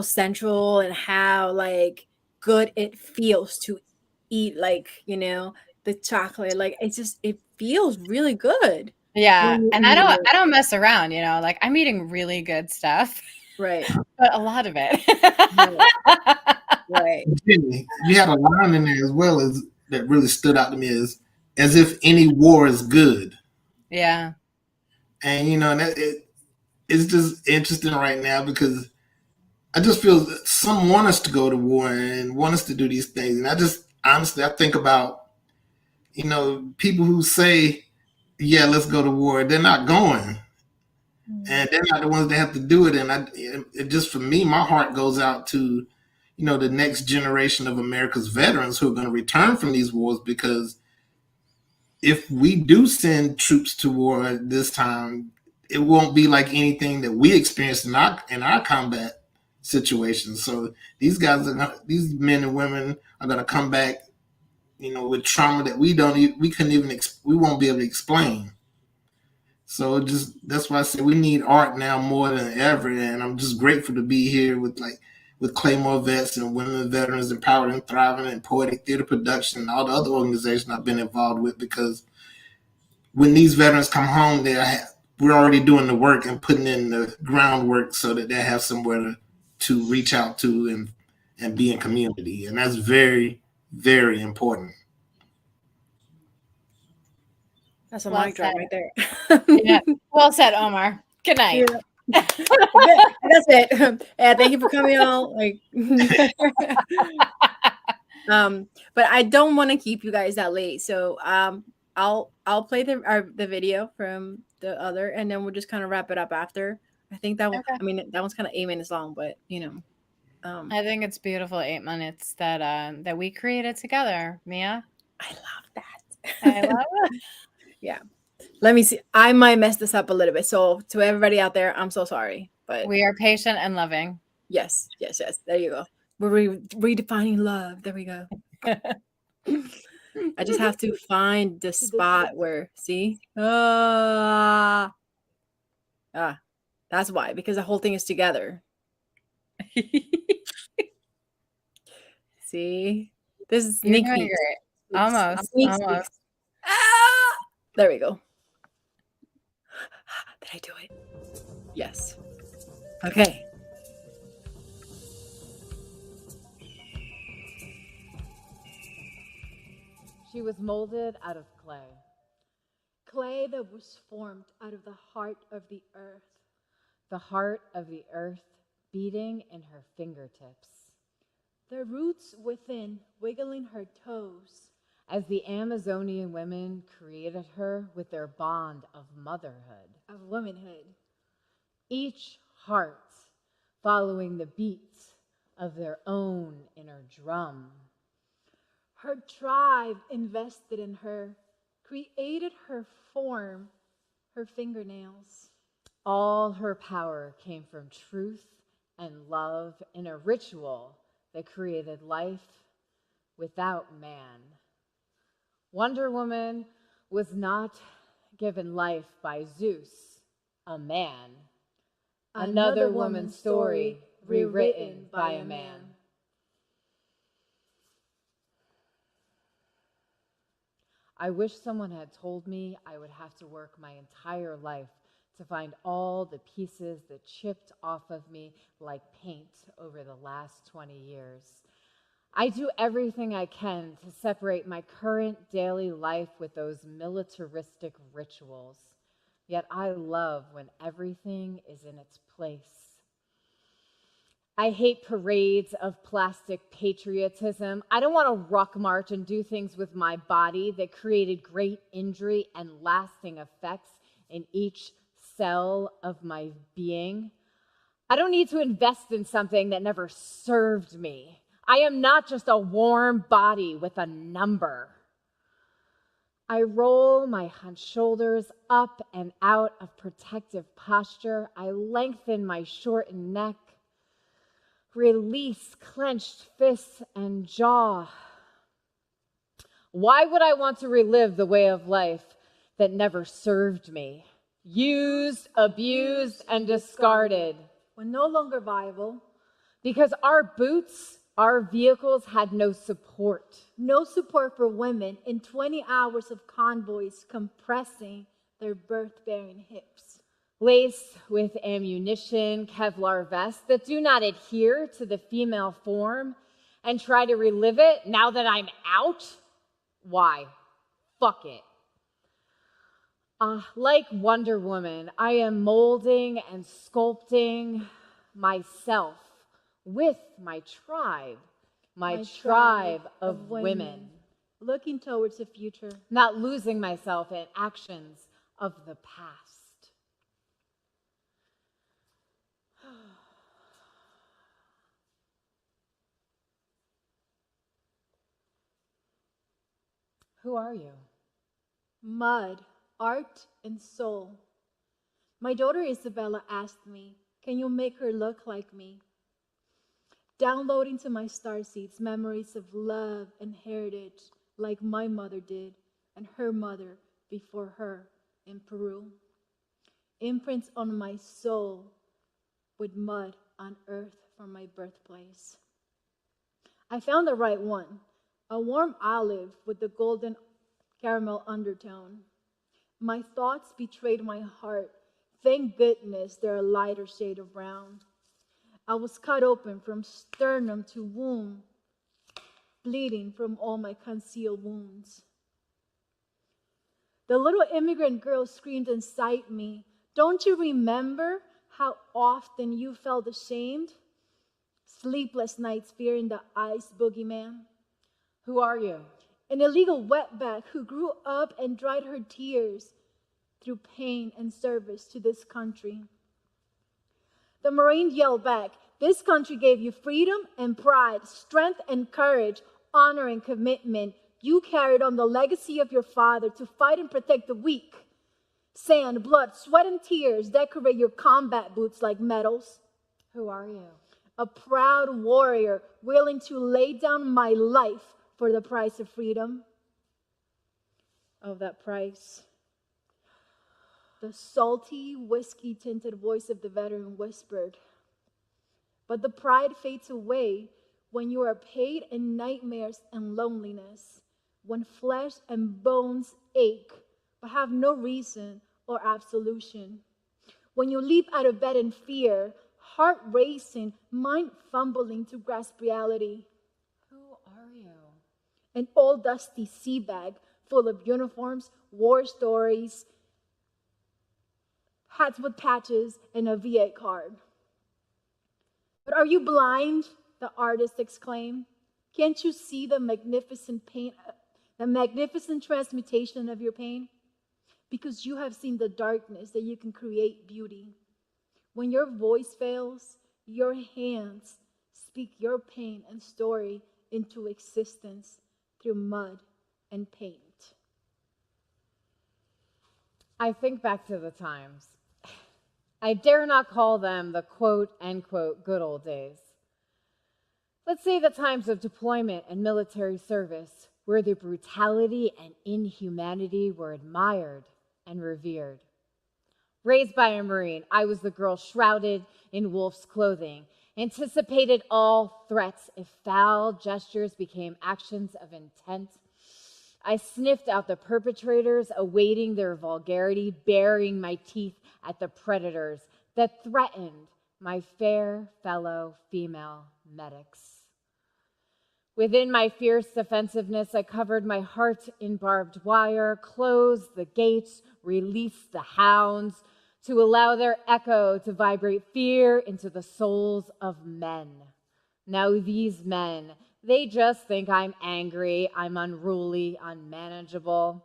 central and how like good it feels to eat, like, you know, the chocolate. Like it feels really good. Yeah. When you And eat it. I don't mess around, you know, like I'm eating really good stuff, Right. but a lot of it. Right. Jenny. You had a line in there as well as that really stood out to me is as if any war is good. Yeah. And it's just interesting right now because I just feel that some want us to go to war and want us to do these things. And I just honestly I think about, people who say, yeah, let's go to war, they're not going. And they're not the ones that have to do it. And it just for me, my heart goes out to, the next generation of America's veterans who are going to return from these wars, because if we do send troops to war this time, it won't be like anything that we experienced in our combat situations. So these men and women are going to come back, with trauma that we won't be able to explain. So that's why I say we need art now more than ever, and I'm just grateful to be here with Claymore Vets and Women Veterans Empowered and Thriving and Poetic Theater Production and all the other organizations I've been involved with, because when these veterans come home, we're already doing the work and putting in the groundwork so that they have somewhere to reach out to and be in community, and that's very, very important. That's a Well mic drop said. right there. Yeah. Well said, Omar. Good night. Yeah. That's it. Yeah, thank you for coming on. But I don't want to keep you guys that late, so I'll play the video from the other, and then we'll just kind of wrap it up after. I think that Okay. I mean that one's kind of 8 minutes long, but I think it's beautiful 8 minutes that we created together, Mia. I love that. I love it. Yeah. Let me see. I might mess this up a little bit. So to everybody out there, I'm so sorry. But We are patient and loving. yes. There you go. We're redefining love. There we go. I just have to find the spot where, see? That's why, because the whole thing is together. See? This is You're sneak doing peek. great. Almost. There we go. Did I do it? Yes. Okay. She was molded out of clay. Clay that was formed out of the heart of the earth. The heart of the earth beating in her fingertips. The roots within wiggling her toes. As the Amazonian women created her with their bond of motherhood. Of womanhood. Each heart following the beat of their own inner drum. Her tribe invested in her, created her form, her fingernails. All her power came from truth and love in a ritual that created life without man. Wonder Woman was not given life by Zeus, a man. Another woman's story rewritten by a man. I wish someone had told me I would have to work my entire life to find all the pieces that chipped off of me like paint over the last 20 years. I do everything I can to separate my current daily life with those militaristic rituals. Yet I love when everything is in its place. I hate parades of plastic patriotism. I don't want to ruck march and do things with my body that created great injury and lasting effects in each cell of my being. I don't need to invest in something that never served me. I am not just a warm body with a number. I roll my hunched shoulders up and out of protective posture. I lengthen my shortened neck. Release clenched fists and jaw. Why would I want to relive the way of life that never served me? Used, abused, and discarded. When no longer viable. Because our boots, our vehicles had no support. No support for women in 20 hours of convoys compressing their birth-bearing hips. Laced with ammunition, Kevlar vests that do not adhere to the female form and try to relive it now that I'm out? Why? Fuck it. Like Wonder Woman, I am molding and sculpting myself with my tribe of women. Looking towards the future. Not losing myself in actions of the past. Who are you? Mud, art, and soul. My daughter Isabella asked me, can you make her look like me? Downloading to my starseeds memories of love and heritage like my mother did and her mother before her in Peru. Imprints on my soul with mud on earth from my birthplace. I found the right one, a warm olive with the golden caramel undertone. My thoughts betrayed my heart. Thank goodness they're a lighter shade of brown. I was cut open from sternum to womb, bleeding from all my concealed wounds. The little immigrant girl screamed inside me, don't you remember how often you felt ashamed? Sleepless nights fearing the ice boogeyman. Who are you? An illegal wetback who grew up and dried her tears through pain and service to this country. The Marine yelled back, this country gave you freedom and pride, strength and courage, honor and commitment. You carried on the legacy of your father to fight and protect the weak. Sand, blood, sweat, and tears decorate your combat boots like medals. Who are you? A proud warrior willing to lay down my life for the price of freedom. Of that price. The salty, whiskey-tinted voice of the veteran whispered, but the pride fades away when you are paid in nightmares and loneliness, when flesh and bones ache but have no reason or absolution, when you leap out of bed in fear, heart racing, mind fumbling to grasp reality. Who are you? An old dusty sea bag full of uniforms, war stories, hats with patches, and a V8 card. But are you blind? The artist exclaimed. Can't you see the magnificent pain, the magnificent transmutation of your pain? Because you have seen the darkness that you can create beauty. When your voice fails, your hands speak your pain and story into existence through mud and paint. I think back to the times. I dare not call them the quote, unquote, good old days. Let's say the times of deployment and military service, where the brutality and inhumanity were admired and revered. Raised by a Marine, I was the girl shrouded in wolf's clothing, anticipated all threats if foul gestures became actions of intent. I sniffed out the perpetrators, awaiting their vulgarity, baring my teeth at the predators that threatened my fair fellow female medics. Within my fierce defensiveness, I covered my heart in barbed wire, closed the gates, released the hounds to allow their echo to vibrate fear into the souls of men. Now these men, they just think I'm angry, I'm unruly, unmanageable.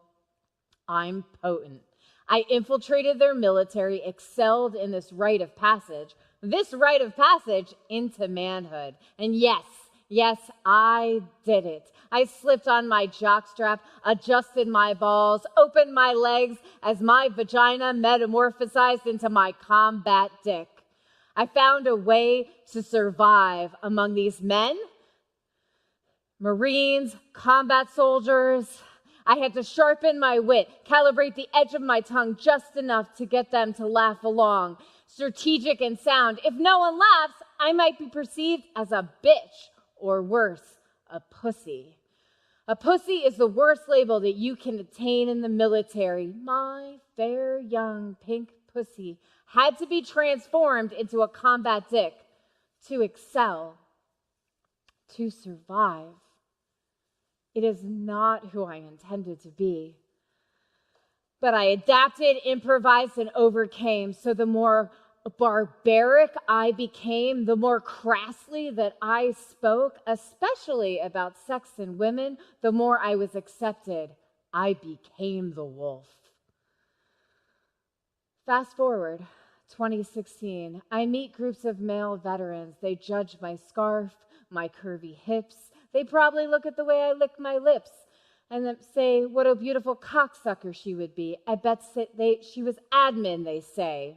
I'm potent. I infiltrated their military, excelled in this rite of passage into manhood. And yes, I did it. I slipped on my jockstrap, adjusted my balls, opened my legs as my vagina metamorphosized into my combat dick. I found a way to survive among these men, Marines, combat soldiers. I had to sharpen my wit, calibrate the edge of my tongue just enough to get them to laugh along. Strategic and sound. If no one laughs, I might be perceived as a bitch, or worse, a pussy. A pussy is the worst label that you can attain in the military. My fair young pink pussy had to be transformed into a combat dick to excel, to survive. It is not who I intended to be. But I adapted, improvised, and overcame. So the more barbaric I became, the more crassly that I spoke, especially about sex and women, the more I was accepted. I became the wolf. Fast forward, 2016, I meet groups of male veterans. They judge my scarf, my curvy hips. They probably look at the way I lick my lips and then say what a beautiful cocksucker she would be. I bet she was admin, they say.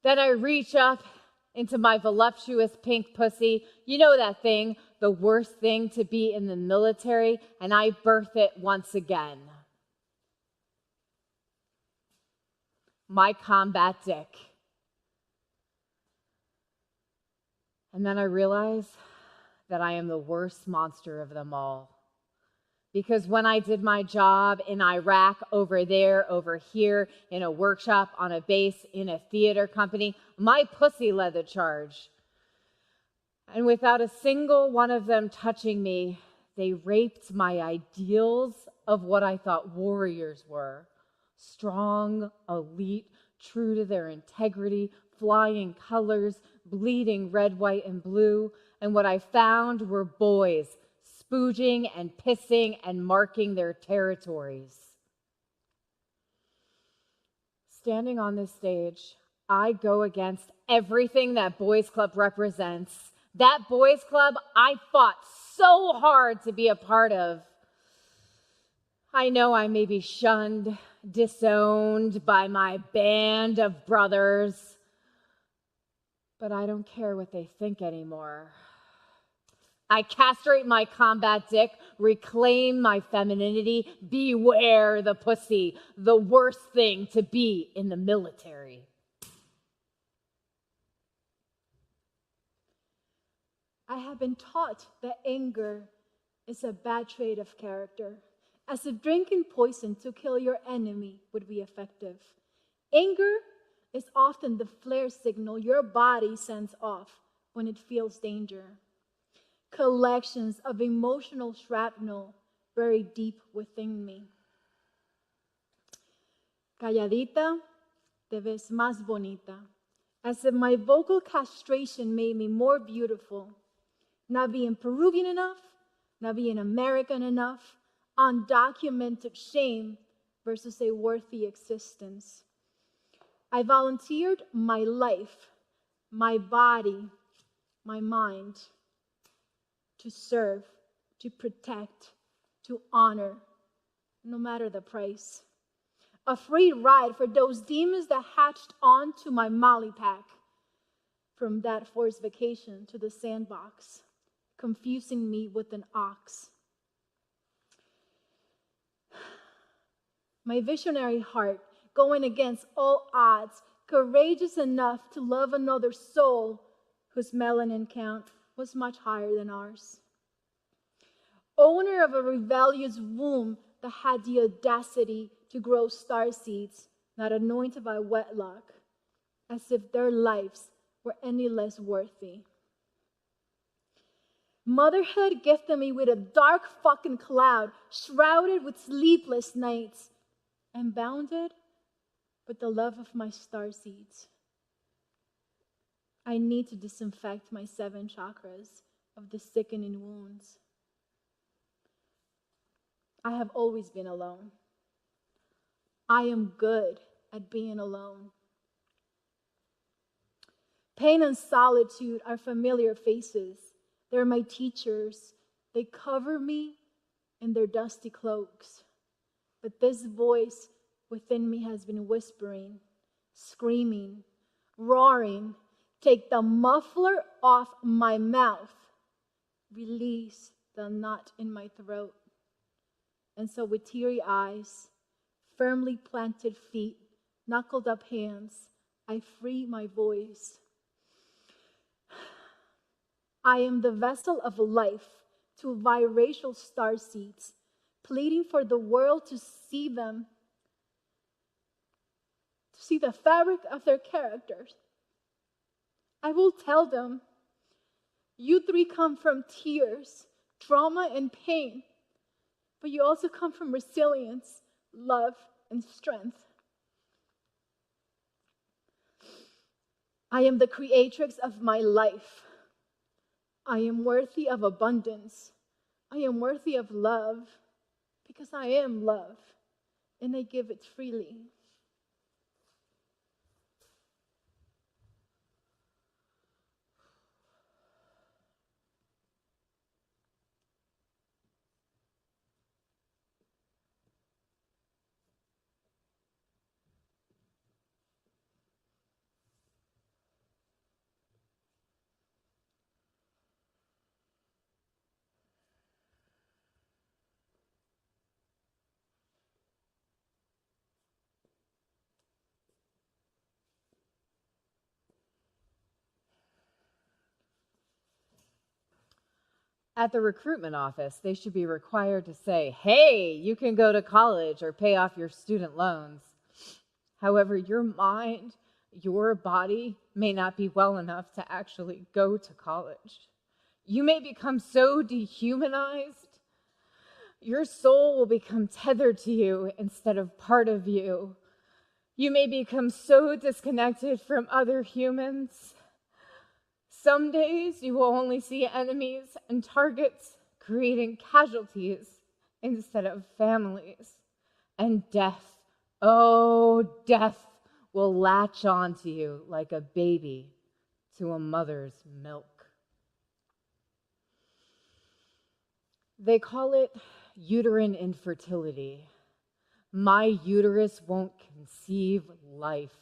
Then I reach up into my voluptuous pink pussy. You know that thing, the worst thing to be in the military, and I birth it once again. My combat dick. And then I realize that I am the worst monster of them all. Because when I did my job in Iraq, over there, over here, in a workshop, on a base, in a theater company, my pussy led the charge. And without a single one of them touching me, they raped my ideals of what I thought warriors were. Strong, elite, true to their integrity, flying colors, bleeding red, white, and blue. And what I found were boys spooging and pissing and marking their territories. Standing on this stage, I go against everything that Boys Club represents. That Boys Club I fought so hard to be a part of. I know I may be shunned, disowned by my band of brothers, but I don't care what they think anymore. I castrate my combat dick, reclaim my femininity, beware the pussy, the worst thing to be in the military. I have been taught that anger is a bad trait of character, as if drinking poison to kill your enemy would be effective. Anger is often the flare signal your body sends off when it feels danger. Collections of emotional shrapnel buried deep within me. Calladita, te ves más bonita. As if my vocal castration made me more beautiful. Not being Peruvian enough, not being American enough, undocumented shame versus a worthy existence. I volunteered my life, my body, my mind, to serve, to protect, to honor, no matter the price. A free ride for those demons that hatched onto my Molly pack. From that forced vacation to the sandbox, confusing me with an ox. My visionary heart, going against all odds, courageous enough to love another soul whose melanin count was much higher than ours. Owner of a rebellious womb that had the audacity to grow starseeds, not anointed by wedlock, as if their lives were any less worthy. Motherhood gifted me with a dark fucking cloud, shrouded with sleepless nights, and bounded with the love of my starseeds. I need to disinfect my 7 chakras of the sickening wounds. I have always been alone. I am good at being alone. Pain and solitude are familiar faces. They're my teachers. They cover me in their dusty cloaks. But this voice within me has been whispering, screaming, roaring, take the muffler off my mouth, release the knot in my throat. And so with teary eyes, firmly planted feet, knuckled up hands, I free my voice. I am the vessel of life to biracial starseeds, pleading for the world to see them, to see the fabric of their characters. I will tell them, you 3 come from tears, trauma and pain, but you also come from resilience, love, and strength. I am the creatrix of my life. I am worthy of abundance. I am worthy of love because I am love, and I give it freely. At the recruitment office, they should be required to say, hey, you can go to college or pay off your student loans. However, your mind, your body may not be well enough to actually go to college. You may become so dehumanized, your soul will become tethered to you instead of part of you. You may become so disconnected from other humans. Some days you will only see enemies and targets, creating casualties instead of families. And death, oh, death will latch onto you like a baby to a mother's milk. They call it uterine infertility. My uterus won't conceive life.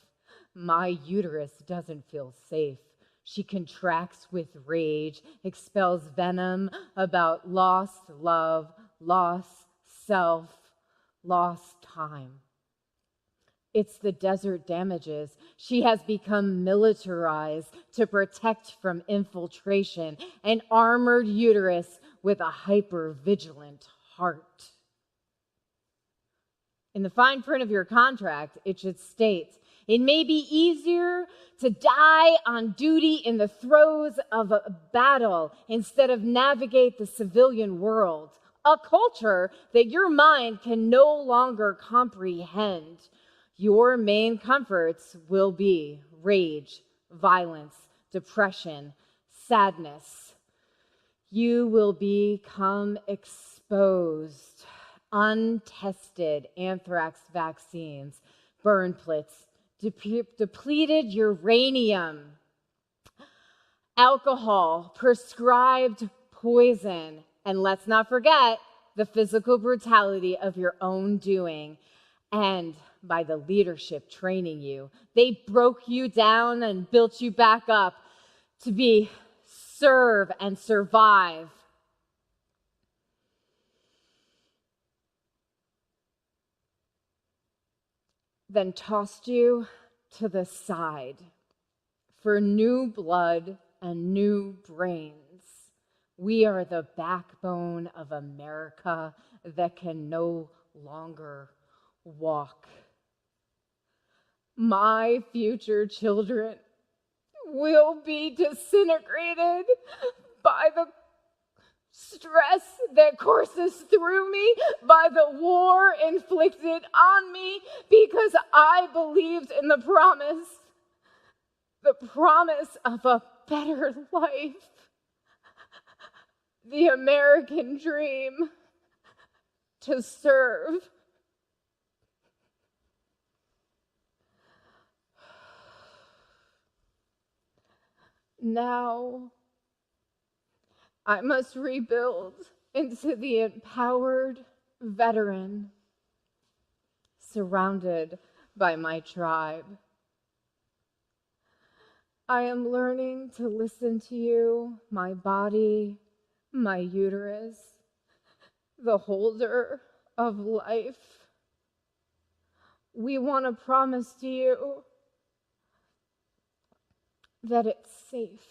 My uterus doesn't feel safe. She contracts with rage, expels venom about lost love, lost self, lost time. It's the desert damages. She has become militarized to protect from infiltration, an armored uterus with a hyper-vigilant heart. In the fine print of your contract, it should state, it may be easier to die on duty in the throes of a battle instead of navigate the civilian world, a culture that your mind can no longer comprehend. Your main comforts will be rage, violence, depression, sadness. You will become exposed. Untested anthrax vaccines, burn pits, depleted uranium, alcohol, prescribed poison, and let's not forget the physical brutality of your own doing. And by the leadership training you, they broke you down and built you back up to serve and survive. Then tossed you to the side for new blood and new brains. We are the backbone of America that can no longer walk. My future children will be disintegrated by the stress that courses through me, by the war inflicted on me, because I believed in the promise of a better life, the American dream, to serve. Now, I must rebuild into the empowered veteran, surrounded by my tribe. I am learning to listen to you, my body, my uterus, the holder of life. We want to promise to you that it's safe.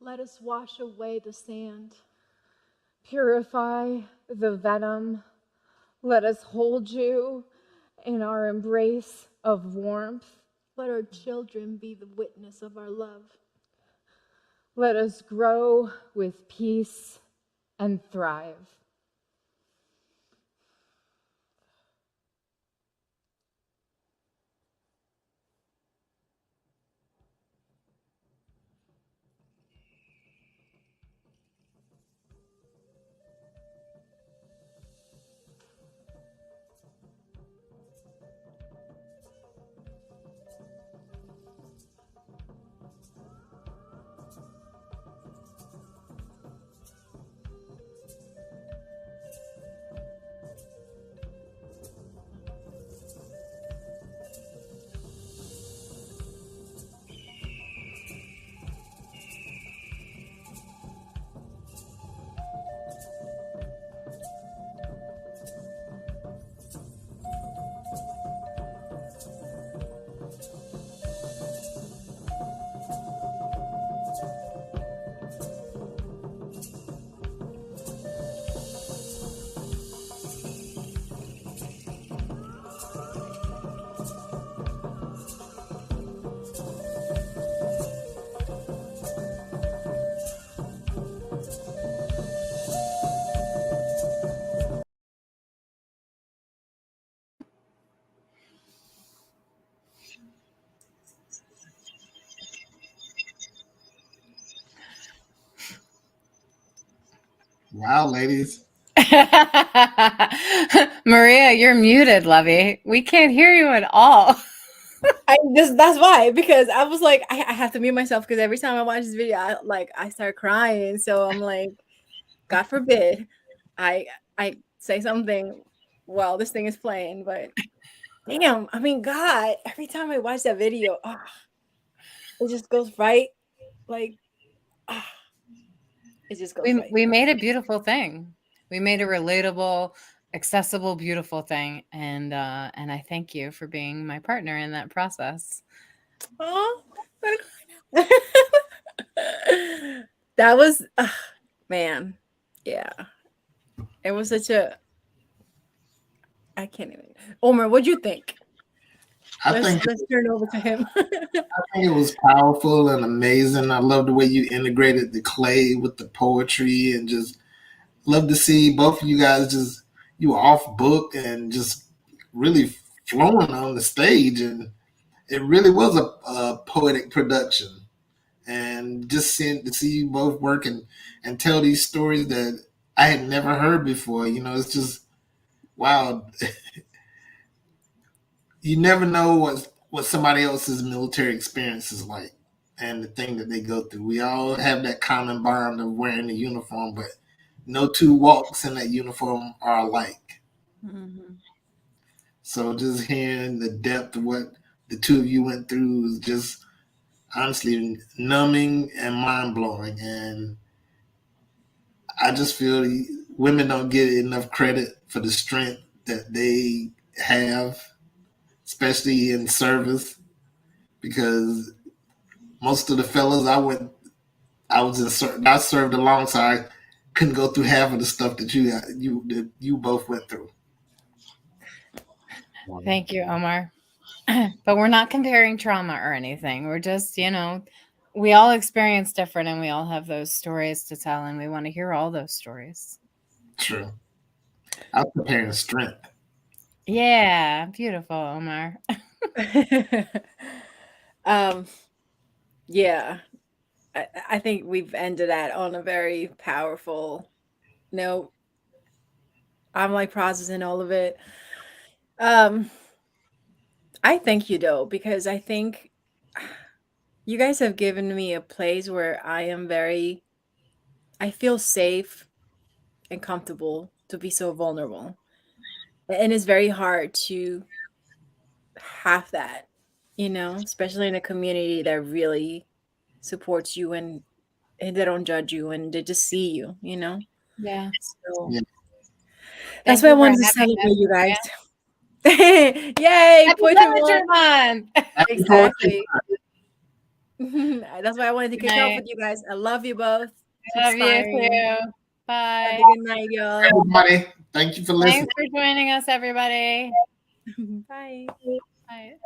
Let us wash away the sand. Purify the venom. Let us hold you in our embrace of warmth. Let our children be the witness of our love. Let us grow with peace and thrive. Wow, ladies. Maria, you're muted, lovey. We can't hear you at all. That's why, because I was like, I have to mute myself because every time I watch this video, I start crying. So I'm like, God forbid, I say something while this thing is playing. But damn, I mean, God, every time I watch that video, it just goes right, like, it just goes right. We made a beautiful thing. We made a relatable, accessible, beautiful thing, and I thank you for being my partner in that process. Oh, that was, man, yeah. It was such a. I can't even. Omar, what'd you think? Let's turn over to him. I think it was powerful and amazing. I love the way you integrated the clay with the poetry, and just love to see both of you guys just you off book and just really flowing on the stage. And it really was a poetic production. And just seeing to see you both work and tell these stories that I had never heard before. It's just wow. You never know what somebody else's military experience is like and the thing that they go through. We all have that common bond of wearing the uniform, but no two walks in that uniform are alike. Mm-hmm. So just hearing the depth of what the two of you went through is just honestly numbing and mind blowing. And I just feel women don't get enough credit for the strength that they have, especially in service, because most of the fellas I served alongside couldn't go through half of the stuff that you both went through. Thank you, Omar. But we're not comparing trauma or anything. We're just, we all experience different, and we all have those stories to tell, and we want to hear all those stories. True. I was comparing strength. Yeah, beautiful, Omar. Yeah, I think we've ended that on a very powerful note. I'm like processing all of it. I thank you though, because I think you guys have given me a place where I feel safe and comfortable to be so vulnerable. And it's very hard to have that, especially in a community that really supports you and they don't judge you and they just see you, Yeah. So Yeah. that's why I wanted to celebrate you guys. Yay! Happy Poetry Month! Exactly. That's why I wanted to kick off with you guys. I love you both. Love you too. Bye. Have a good night, y'all. Everybody, thank you for listening. Thanks for joining us, everybody. Bye. Bye.